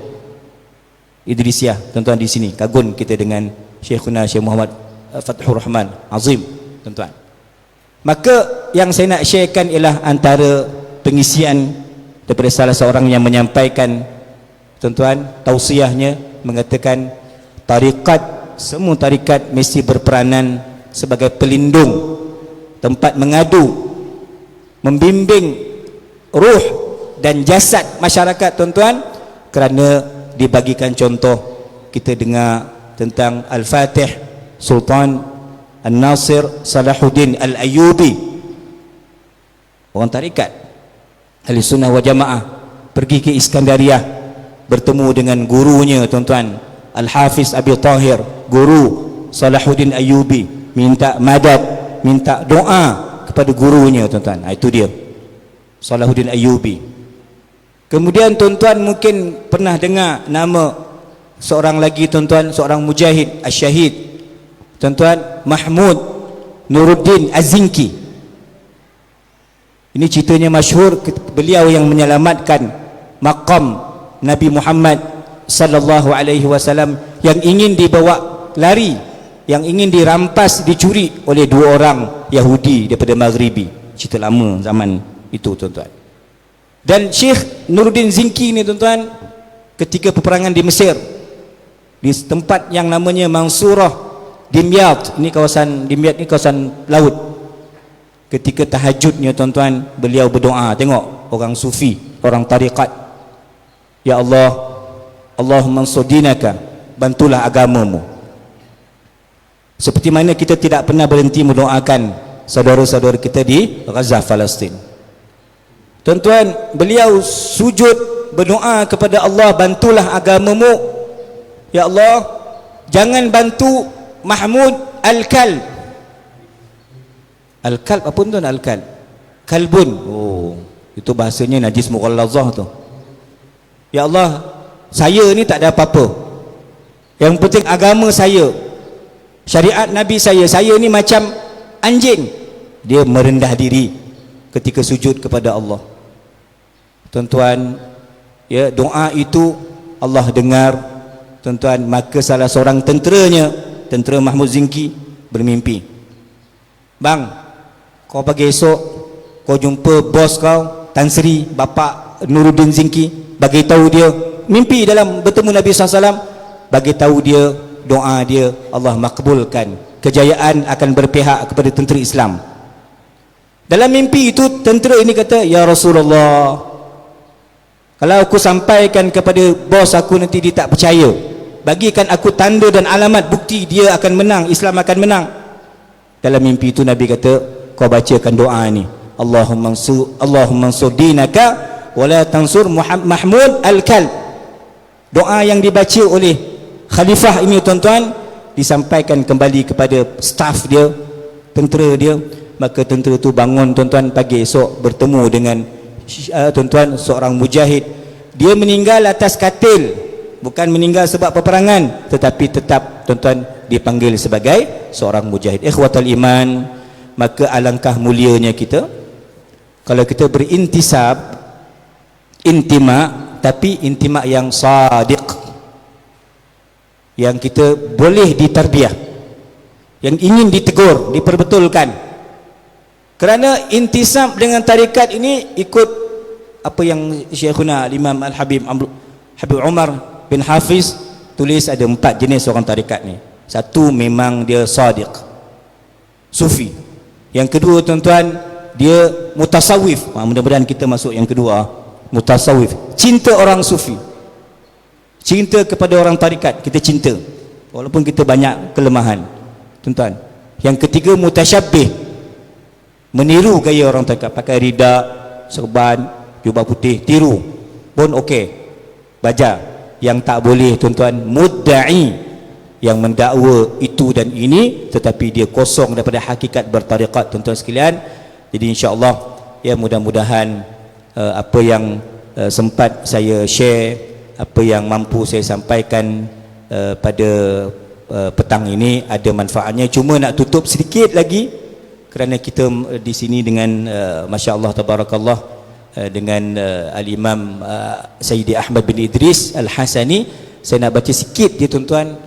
Idrisiah, tuan-tuan, di sini kagum kita dengan Syekhuna Syekh Muhammad Fathur Rahman Azim, tuan-tuan. Maka yang saya nak sharekan ialah antara pengisian daripada salah seorang yang menyampaikan, tuan-tuan, tausiahnya mengatakan semua tarikat mesti berperanan sebagai pelindung, tempat mengadu, membimbing ruh dan jasad masyarakat, tuan-tuan. Kerana dibagikan contoh, kita dengar tentang Al-Fatih Sultan An-Nasir Salahuddin Al-Ayyubi, orang tarikat Ahli Sunnah wa Jamaah, pergi ke Iskandariah, bertemu dengan gurunya, tuan-tuan, Al-Hafiz Abi Tahir, guru Salahuddin Ayyubi, minta madad, minta doa kepada gurunya, tuan-tuan. Itu dia Salahuddin Ayyubi. Kemudian tuan-tuan mungkin pernah dengar nama seorang lagi, tuan-tuan, seorang mujahid asyahid, tuan-tuan, Mahmud Nuruddin Az-Zinki. Ini ceritanya masyhur, beliau yang menyelamatkan maqam Nabi Muhammad sallallahu alaihi wasallam yang ingin dibawa lari, yang ingin dirampas, dicuri oleh dua orang Yahudi daripada Maghribi. Cerita lama zaman itu, tuan-tuan. Dan Syekh Nuruddin Zinki ni, tuan-tuan, ketika peperangan di Mesir, di tempat yang namanya Mansurah Dimyat, ini kawasan Dimyat ni kawasan laut, ketika tahajudnya, tuan-tuan, beliau berdoa. Tengok orang sufi, orang tarikat, ya Allah, Allahumma ansur dinaka, bantulah agamamu. Seperti mana kita tidak pernah berhenti mendoakan saudara-saudara kita di Gaza, Palestin. Tuan-tuan, beliau sujud berdoa kepada Allah, bantulah agamamu, ya Allah, jangan bantu Mahmud Al-Kalb. Al-Kalb apa pun, tuan? Al-Kalb, kalbun, oh, itu bahasanya najis mughallazah tu. Ya Allah, saya ni tak ada apa-apa, yang penting agama saya, syariat Nabi saya ni macam anjing. Dia merendah diri ketika sujud kepada Allah, tuan-tuan. Ya, doa itu Allah dengar, tuan-tuan. Maka salah seorang tenteranya, tentera Mahmud Zinki, bermimpi, bang, kau pagi esok kau jumpa bos kau Tan Sri, bapa Nuruddin Zinki, bagi tahu dia, mimpi dalam bertemu Nabi SAW, bagi tahu dia, doa dia Allah makbulkan, kejayaan akan berpihak kepada tentera Islam. Dalam mimpi itu tentera ini kata, ya Rasulullah, kalau aku sampaikan kepada bos aku nanti dia tak percaya, bagikan aku tanda dan alamat bukti dia akan menang, Islam akan menang. Dalam mimpi itu Nabi kata, kau bacakan doa ni, Allahumma ansur dinaka wa la tansur Mahmud Al-Kalb. Doa yang dibaca oleh khalifah ini, tuan-tuan, disampaikan kembali kepada staf dia, tentera dia. Maka tentera tu bangun, tuan-tuan, pagi esok bertemu dengan tuan-tuan, seorang mujahid. Dia meninggal atas katil, bukan meninggal sebab peperangan, tetapi tetap, tuan-tuan, dipanggil sebagai seorang mujahid. Ikhwatal iman, maka alangkah mulianya kita kalau kita berintisab, intima, tapi intima yang sadiq, yang kita boleh ditarbiyah, yang ingin ditegur, diperbetulkan. Kerana intisab dengan tarikat ini ikut apa yang Syekhuna Imam Al-Habib Habib Umar bin Hafiz tulis, ada 4 jenis orang tarikat ni. Satu, memang dia sadiq, sufi. Yang kedua, tuan-tuan, dia mutasawif. Mudah-mudahan kita masuk yang kedua, mutasawif, cinta orang sufi, cinta kepada orang tarikat, kita cinta walaupun kita banyak kelemahan, tuan-tuan. Yang ketiga, mutasyabbih, meniru gaya orang tarikat, pakai rida, serban, jubah putih, tiru pun okey, baca. Yang tak boleh tuan-tuan, mudda'i, yang mendakwa itu dan ini tetapi dia kosong daripada hakikat bertarikat, tuan-tuan sekalian. Jadi insya-Allah ya, mudah-mudahan apa yang sempat saya share, apa yang mampu saya sampaikan pada petang ini ada manfaatnya. Cuma nak tutup sedikit lagi, kerana kita di sini dengan masya-Allah tabarakallah dengan al-Imam Sayyidi Ahmad bin Idris Al-Hasani, saya nak baca sikit dia tuan-tuan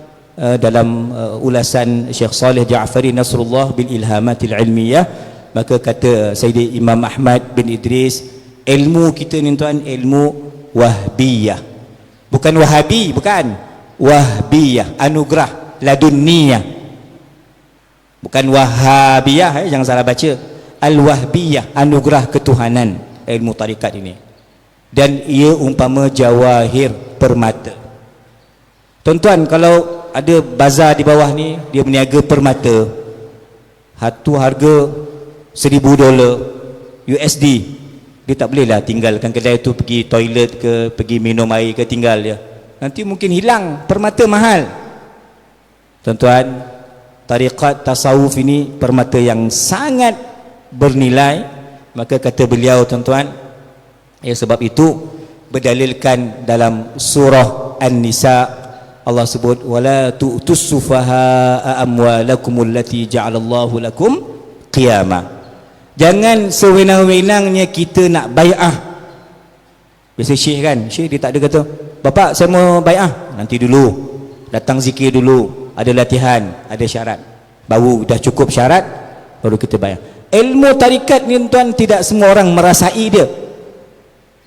dalam ulasan Syekh Saleh Ja'fari Nasrullah bil Ilhamatil Ilmiyah. Maka kata Sayyidi Imam Ahmad bin Idris, ilmu kita ni tuan, ilmu wahbiyah, bukan wahabi, bukan wahbiyah, anugerah ladunniyah, bukan wahabiyah, jangan salah baca. Al-wahbiyah, anugerah ketuhanan ilmu tarikat ini. Dan ia umpama jawahir permata. Tuan-tuan, kalau ada bazar di bawah ni, dia berniaga permata, satu harga $1,000 USD, dia tak bolehlah tinggalkan kedai tu pergi toilet ke, pergi minum air ke, tinggal dia, nanti mungkin hilang, permata mahal. Tuan-tuan, tarikat tasawuf ini permata yang sangat bernilai. Maka kata beliau tuan-tuan, ya sebab itu berdalilkan dalam surah An-Nisa, Allah sebut wala tu'tus sufaha amwalakum allati ja'alallahu lakum qiyamah. Jangan sewenang-wenangnya kita nak bai'ah. Biasa syekh kan, syekh dia tak ada kata, bapak saya mau bai'ah, nanti dulu datang zikir dulu, ada latihan, ada syarat, baru dah cukup syarat baru kita bai'ah. Ilmu tarikat ni tuan, tidak semua orang merasai dia.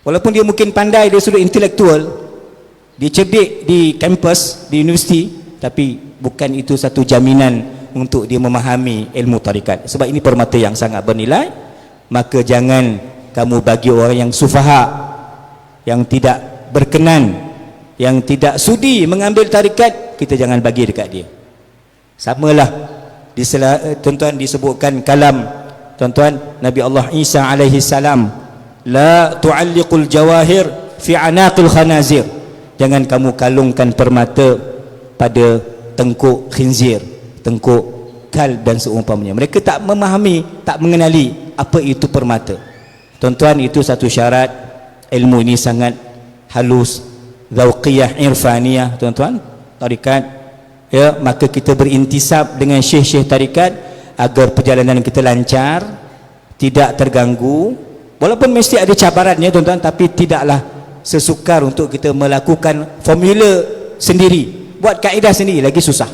Walaupun dia mungkin pandai, dia sudah intelektual, dia cerdik di kampus, di universiti, tapi bukan itu satu jaminan untuk dia memahami ilmu tarikat. Sebab ini permata yang sangat bernilai. Maka jangan kamu bagi orang yang sufaha, yang tidak berkenan, yang tidak sudi mengambil tarikat, kita jangan bagi dekat dia. Samalah tuan-tuan disebutkan kalam tuan-tuan Nabi Allah Isa alaihi salam, la tu'alliqul jawahir fi anaqil khanazir. Jangan kamu kalungkan permata pada tengkuk khinzir, tengkuk kalb dan seumpamanya. Mereka tak memahami, tak mengenali apa itu permata. Tuan-tuan, itu satu syarat. Ilmu ini sangat halus, zauqiyah, irfaniyah tuan-tuan, tarikat ya. Maka kita berintisab dengan syekh-syekh tarikat agar perjalanan kita lancar, tidak terganggu. Walaupun mesti ada cabarannya tuan-tuan, tapi tidaklah sesukar untuk kita melakukan formula sendiri, buat kaedah sendiri, lagi susah,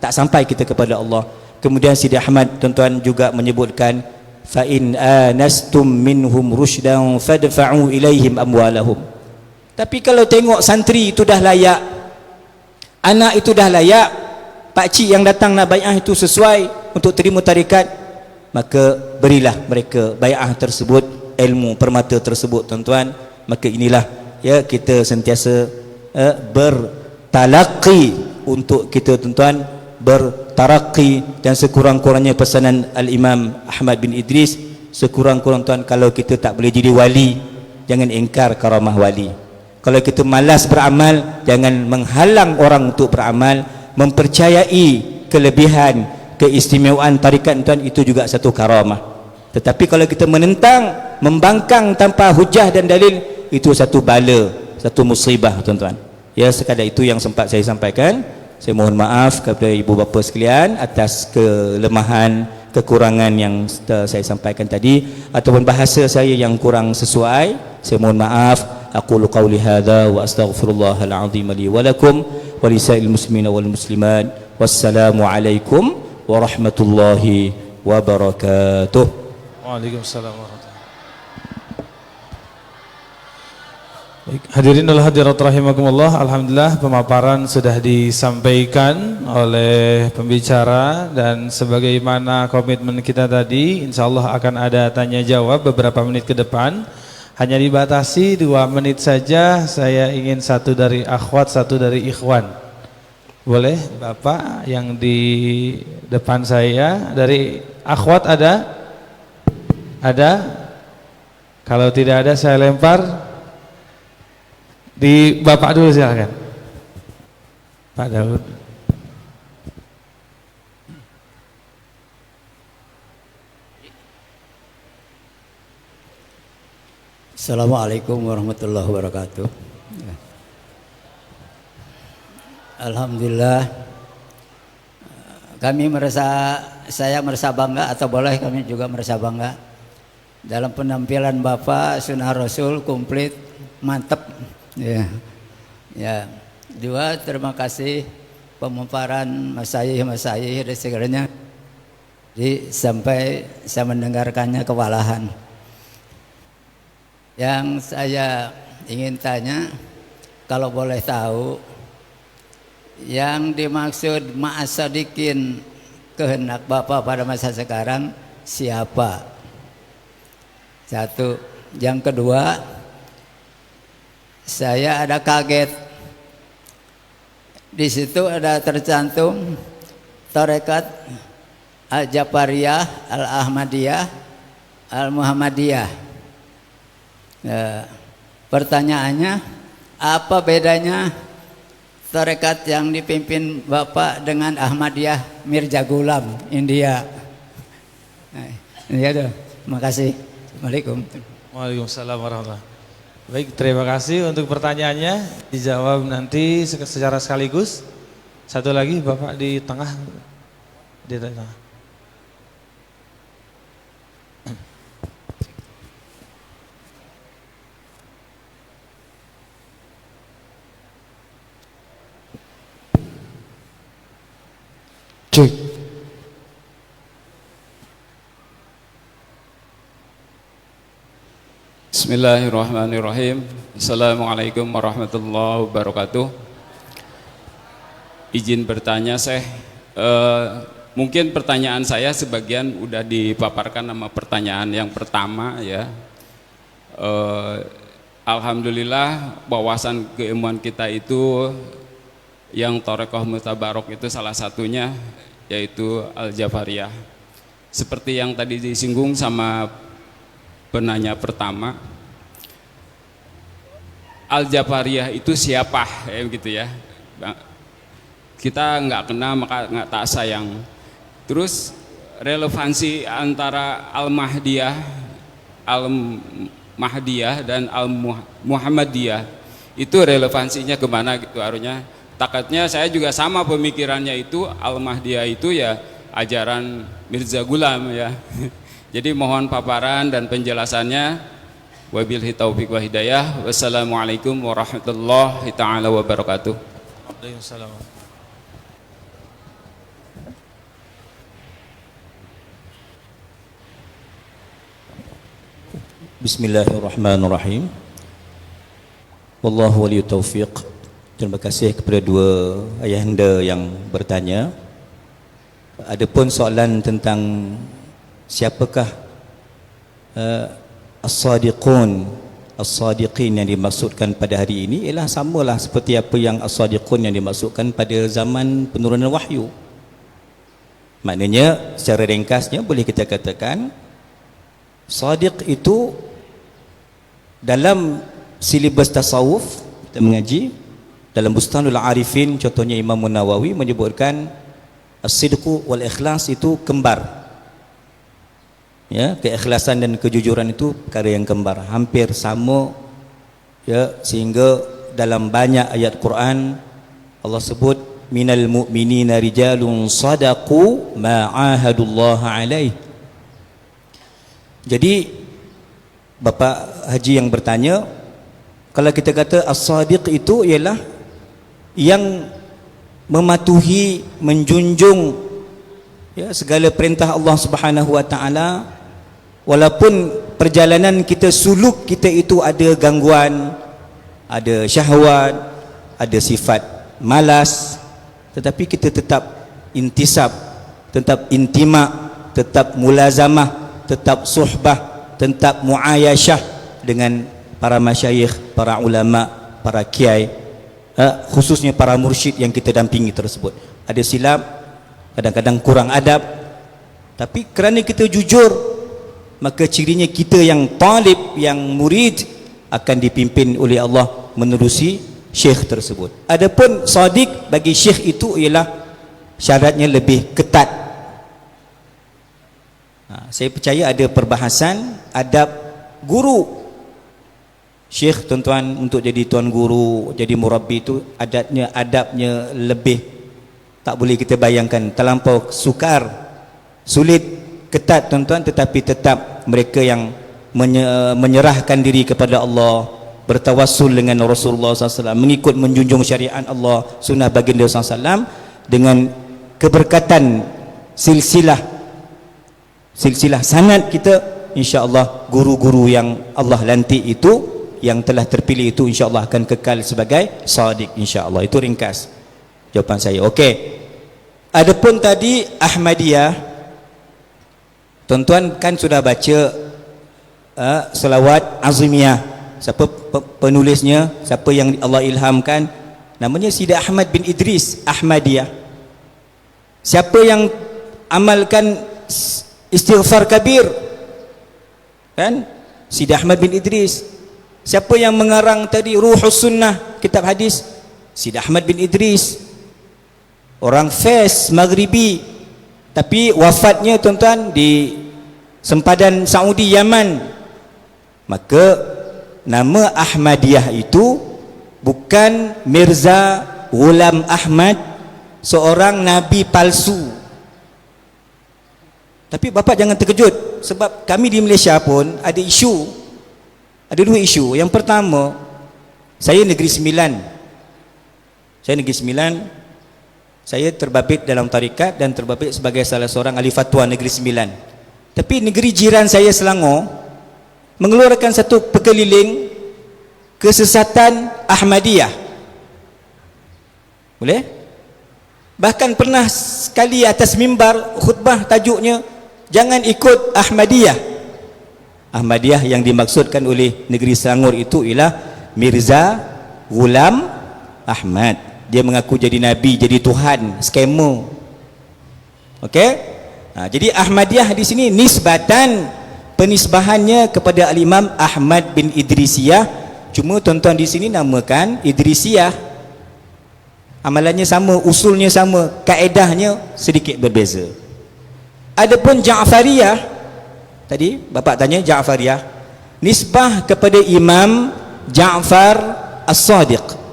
tak sampai kita kepada Allah. Kemudian Sidi Ahmad tuan-tuan juga menyebutkan, fa in anastum minhum rusydan fadfa'u ilaihim amwalahum. Tapi kalau tengok santri itu dah layak, anak itu dah layak, pakcik yang datang nak bai'ah itu sesuai untuk terima tarikat, maka berilah mereka bai'ah tersebut, ilmu permata tersebut tuan-tuan. Maka inilah ya, kita sentiasa bertalaqi untuk kita tuan-tuan bertaraqi. Dan sekurang-kurangnya pesanan Al-Imam Ahmad bin Idris, sekurang-kurang tuan, kalau kita tak boleh jadi wali, jangan ingkar karamah wali. Kalau kita malas beramal, jangan menghalang orang untuk beramal. Mempercayai kelebihan, keistimewaan tarikat tuan, itu juga satu karamah. Tetapi kalau kita menentang, membangkang tanpa hujah dan dalil, itu satu bala, satu musibah tuan-tuan. Ya, sekadar itu yang sempat saya sampaikan. Saya mohon maaf kepada ibu bapa sekalian atas kelemahan, kekurangan yang saya sampaikan tadi, ataupun bahasa saya yang kurang sesuai. Saya mohon maaf. Aqulu qawli hadza wa astaghfirullahal azim li wa lakum wa lisa'il muslimina wal muslimat. Wassalamu alaikum warahmatullahi wabarakatuh. Waalaikumsalam warahmatullahi wabarakatuh. Baik, hadirin wal hadirat rahimakumullah. Alhamdulillah pemaparan sudah disampaikan oleh pembicara, dan sebagaimana komitmen kita tadi, insyaallah akan ada tanya jawab beberapa menit ke depan. Hanya dibatasi 2 menit saja. Saya ingin satu dari akhwat, satu dari ikhwan. Boleh Bapak yang di depan saya, dari akhwat ada? Ada? Kalau tidak ada saya lempar di Bapak dulu, silakan. Pak Daud. Assalamualaikum warahmatullahi wabarakatuh. Alhamdulillah, saya merasa bangga, atau boleh kami juga merasa bangga dalam penampilan Bapak Sunnah Rasul komplit, mantep. Ya. Ya. Dua, terima kasih pemaparan masayih dan segalanya. Jadi sampai saya mendengarkannya kewalahan. Yang saya ingin tanya, kalau boleh tahu, yang dimaksud ma'asadikin kehendak Bapak pada masa sekarang siapa? Satu. Yang kedua, saya ada kaget. Di situ ada tercantum Tarekat Al-Jabariyah, Al-Ahmadiyah, Al-Muhammadiyah. Pertanyaannya, apa bedanya tarekat yang dipimpin Bapak dengan Ahmadiyah Mirza Ghulam India? Ini ada. Terima kasih. Assalamualaikum. Waalaikumsalam warahmatullahi wabarakatuh. Baik, terima kasih untuk pertanyaannya, dijawab nanti secara sekaligus. Satu lagi Bapak di tengah. Di tengah. Cek. Bismillahirrahmanirrahim. Assalamualaikum warahmatullahi wabarakatuh. Izin bertanya, Syekh. Mungkin pertanyaan saya sebagian udah dipaparkan sama pertanyaan yang pertama ya. Alhamdulillah wawasan keilmuan kita itu yang Thariqah Mutabarok itu salah satunya yaitu Al-Jabariyah. Seperti yang tadi disinggung sama penanya pertama, Al-Jabariyah itu siapa gitu ya. Kita nggak kenal maka nggak tak sayang. Terus relevansi antara Al-Mahdiyah dan Al-Muhammadiyah itu relevansinya kemana gitu harusnya. Takatnya saya juga sama pemikirannya itu, Al-Mahdiyah itu ya ajaran Mirza Ghulam ya. Jadi mohon paparan dan penjelasannya. Wabillahi taufiq wa hidayah. Wassalamualaikum warahmatullahi taala wabarakatuh. Waalaikumsalam. Bismillahirrahmanirrahim. Wallahu waliyut taufiq. Terima kasih kepada dua ayahanda yang bertanya. Adapun soalan tentang siapakah as-sadiqin yang dimaksudkan pada hari ini, ialah samalah seperti apa yang as-sadiqun yang dimaksudkan pada zaman penurunan wahyu. Maknanya secara ringkasnya boleh kita katakan sadiq itu dalam silibus tasawuf kita mengaji dalam Bustanul Arifin, contohnya Imam Nawawi menyebutkan as-sidqu wal ikhlas itu kembar. Ya, keikhlasan dan kejujuran itu perkara yang kembar, hampir sama ya, sehingga dalam banyak ayat Quran Allah sebut minal mu'minina rijalun sadaqu ma ahadullah alaih. Jadi Bapak Haji yang bertanya, kalau kita kata as-sadiq itu ialah yang mematuhi, menjunjung ya, segala perintah Allah Subhanahu wa taala, walaupun perjalanan kita, suluk kita itu ada gangguan, ada syahwat, ada sifat malas, tetapi kita tetap intisab, tetap intima, tetap mulazamah, tetap suhbah, tetap muayasyah dengan para masyayikh, para ulama, para kiai, khususnya para mursyid yang kita dampingi tersebut. Ada silap, kadang-kadang kurang adab, tapi kerana kita jujur maka cirinya kita yang talib, yang murid akan dipimpin oleh Allah menerusi syekh tersebut. Adapun sadiq bagi syekh itu ialah syaratnya lebih ketat. Saya percaya ada perbahasan adab guru. Syekh tuan-tuan untuk jadi tuan guru, jadi murabbi itu adabnya lebih, tak boleh kita bayangkan, terlampau sukar, sulit, ketat tuan-tuan, tetapi tetap mereka yang menyerahkan diri kepada Allah, bertawassul dengan Rasulullah SAW, mengikut menjunjung syariat Allah, sunnah baginda SAW, dengan keberkatan silsilah sanad kita, insya-Allah guru-guru yang Allah lantik itu, yang telah terpilih itu, insya-Allah akan kekal sebagai sadiq, insya-Allah. Itu ringkas jawapan saya. Okey. Adapun tadi Ahmadiyah, tuan-tuan kan sudah baca selawat azimiyah. Siapa penulisnya? Siapa yang Allah ilhamkan? Namanya Sidi Ahmad bin Idris, Ahmadiyah. Siapa yang amalkan istighfar kabir? Kan? Sidi Ahmad bin Idris. Siapa yang mengarang tadi Ruhus Sunnah, kitab hadis? Sidi Ahmad bin Idris. Orang Fes, Maghribi, tapi wafatnya tuan-tuan di sempadan Saudi, Yaman. Maka nama Ahmadiyah itu bukan Mirza Ghulam Ahmad, seorang nabi palsu. Tapi bapa jangan terkejut, sebab kami di Malaysia pun ada isu. Ada dua isu. Yang pertama, saya Negeri Sembilan. Saya terbabit dalam tarikat dan terbabit sebagai salah seorang ahli fatwa Negeri Sembilan. Tapi negeri jiran saya Selangor mengeluarkan satu pekeliling kesesatan Ahmadiyah. Boleh? Bahkan pernah sekali atas mimbar khutbah tajuknya, jangan ikut Ahmadiyah. Ahmadiyah yang dimaksudkan oleh negeri Selangor itu ialah Mirza Ghulam Ahmad. Dia mengaku jadi nabi, jadi Tuhan, skamer. Okey? Jadi Ahmadiyah di sini penisbahannya kepada Al-Imam Ahmad bin Idrisiyah. Cuma tuan-tuan di sini namakan Idrisiyah. Amalannya sama, usulnya sama, kaedahnya sedikit berbeza. Adapun Ja'fariyah, tadi bapak tanya Ja'fariyah, nisbah kepada Imam Ja'far As-Sadiq.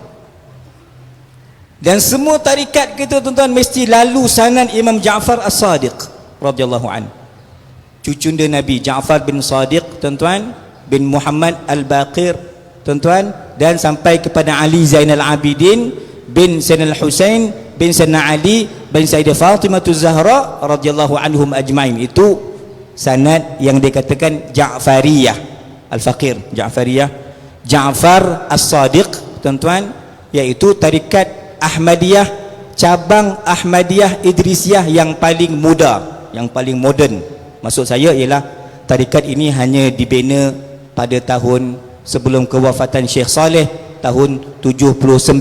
Dan semua tarikat kita tuan-tuan mesti lalu sanad Imam Ja'far As-Sadiq radhiyallahu an. Cucunda Nabi Ja'far bin Sadiq tuan-tuan, bin Muhammad Al-Baqir tuan-tuan, dan sampai kepada Ali Zainal Abidin bin Sayyidina Al-Husain bin Sayyidina Ali bin Sayyidah Fatimah Az-Zahra radhiyallahu anhum ajmain. Itu sanad yang dikatakan Ja'fariyah Al-Faqir, Ja'fariyah Ja'far As-Sadiq tuan-tuan, iaitu tarikat Ahmadiyah, cabang Ahmadiyah Idrisiyah yang paling muda, yang paling moden. Maksud saya ialah tarikat ini hanya dibina pada tahun sebelum kewafatan Syekh Saleh, tahun 79.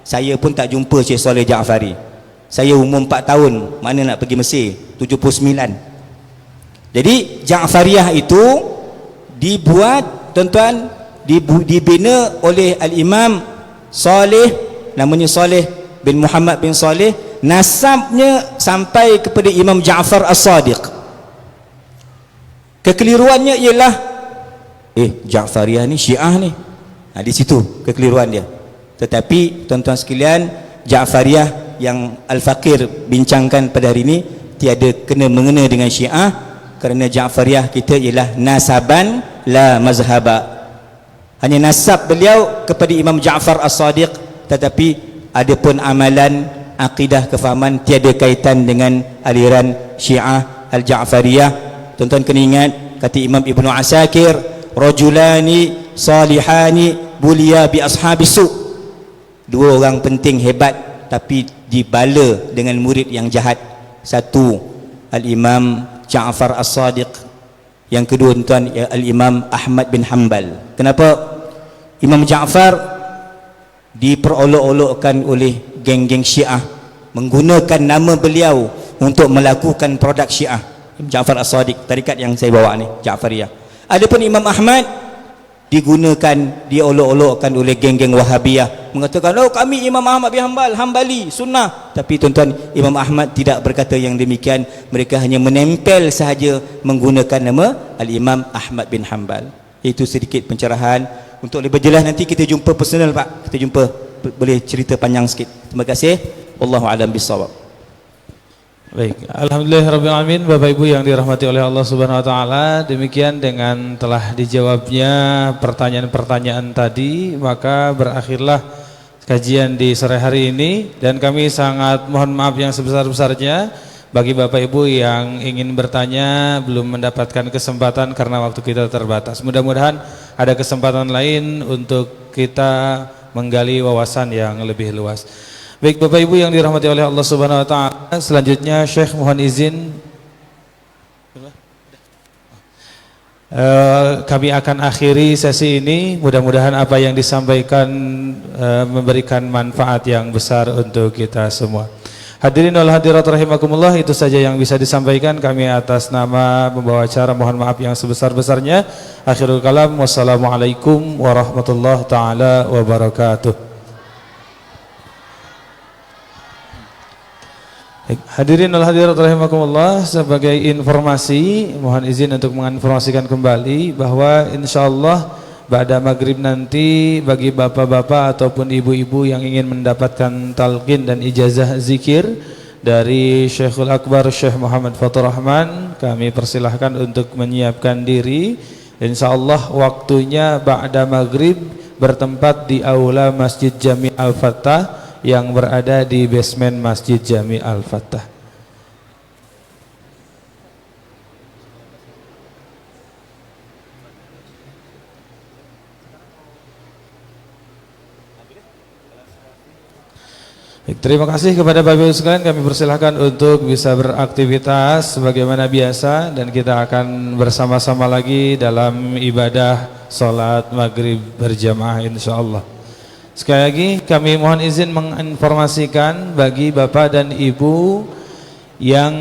Saya pun tak jumpa Syekh Saleh Ja'fari. Saya umur 4 tahun, mana nak pergi Mesir, 79. Jadi Ja'fariyah itu dibuat tuan-tuan, dibina oleh Al-Imam Saleh, namanya Saleh bin Muhammad bin Saleh, nasabnya sampai kepada Imam Ja'far As-Sadiq. Kekeliruannya ialah Ja'fariyah ni Syiah ni. Di situ kekeliruan dia. Tetapi tuan-tuan sekalian, Ja'fariyah yang Al-Faqir bincangkan pada hari ini tiada kena mengena dengan Syiah, kerana Ja'fariyah kita ialah nasaban la mazhaba. Hanya nasab beliau kepada Imam Ja'far As-Sadiq, tetapi ada pun amalan, akidah, kefahaman tiada kaitan dengan aliran Syiah Al-Ja'fariyah. Tuan-tuan kena ingat, kata Imam Ibnu Asakir, rajulani salihani bulia bi ashabis su. Dua orang penting hebat tapi dibala dengan murid yang jahat. Satu Al-Imam Ja'far As-Sadiq, yang kedua tuan Al-Imam Ahmad bin Hanbal. Kenapa Imam Ja'far diperolok-olokkan oleh geng-geng Syiah, menggunakan nama beliau untuk melakukan produk Syiah? Ja'far As-Sadiq, tarikat yang saya bawa ni, Ja'fariyah. Adapun Imam Ahmad digunakan, diolok-olokkan oleh geng-geng Wahabiyah, mengatakan, oh kami Imam Ahmad bin Hanbal, Hambali, sunnah. Tapi tuan-tuan, Imam Ahmad tidak berkata yang demikian. Mereka hanya menempel sahaja menggunakan nama Al-Imam Ahmad bin Hanbal. Itu sedikit pencerahan. Untuk lebih jelas nanti kita jumpa personal Pak, kita jumpa, boleh cerita panjang sikit. Terima kasih. Wallahu a'lam bissawab. Baik, alhamdulillahirabbil alamin. Bapak Ibu yang dirahmati oleh Allah Subhanahu wa taala, demikian dengan telah dijawabnya pertanyaan-pertanyaan tadi, maka berakhirlah kajian di sore hari ini, dan kami sangat mohon maaf yang sebesar-besarnya bagi Bapak Ibu yang ingin bertanya belum mendapatkan kesempatan karena waktu kita terbatas. Mudah-mudahan ada kesempatan lain untuk kita menggali wawasan yang lebih luas. Baik Bapak Ibu yang dirahmati oleh Allah Subhanahu wa taala, selanjutnya Syekh mohon izin kami akan akhiri sesi ini. Mudah-mudahan apa yang disampaikan memberikan manfaat yang besar untuk kita semua. Hadirin wal hadirat rahimakumullah, itu saja yang bisa disampaikan. Kami atas nama pembawa acara mohon maaf yang sebesar-besarnya. Akhirul kalam, wassalamualaikum warahmatullahi taala wabarakatuh. Hadirin wal hadirat rahimakumullah, sebagai informasi mohon izin untuk menginformasikan kembali bahwa insyaallah pada maghrib nanti bagi bapak-bapak ataupun ibu-ibu yang ingin mendapatkan talqin dan ijazah zikir dari Syekhul Akbar Syekh Muhammad Fathur Rahman, kami persilahkan untuk menyiapkan diri. Insyaallah waktunya ba'da maghrib bertempat di aula Masjid Jami Al-Fattah yang berada di basement Masjid Jami Al-Fattah. Baik, terima kasih kepada Bapak Ibu sekalian. Kami persilahkan untuk bisa beraktivitas sebagaimana biasa, dan kita akan bersama-sama lagi dalam ibadah sholat maghrib berjamaah insyaallah. Sekali lagi kami mohon izin menginformasikan bagi Bapak dan Ibu yang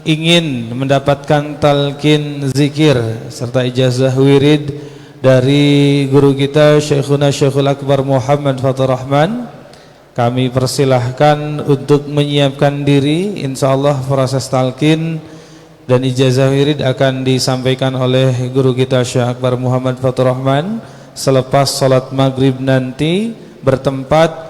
ingin mendapatkan talqin zikir serta ijazah wirid dari guru kita Syekhuna Syekhul Akbar Muhammad Fathur Rahman, kami persilahkan untuk menyiapkan diri. Insyaallah proses talqin dan ijazah wirid akan disampaikan oleh guru kita Syekh Akbar Muhammad Fathur Rahman selepas sholat maghrib nanti, bertempat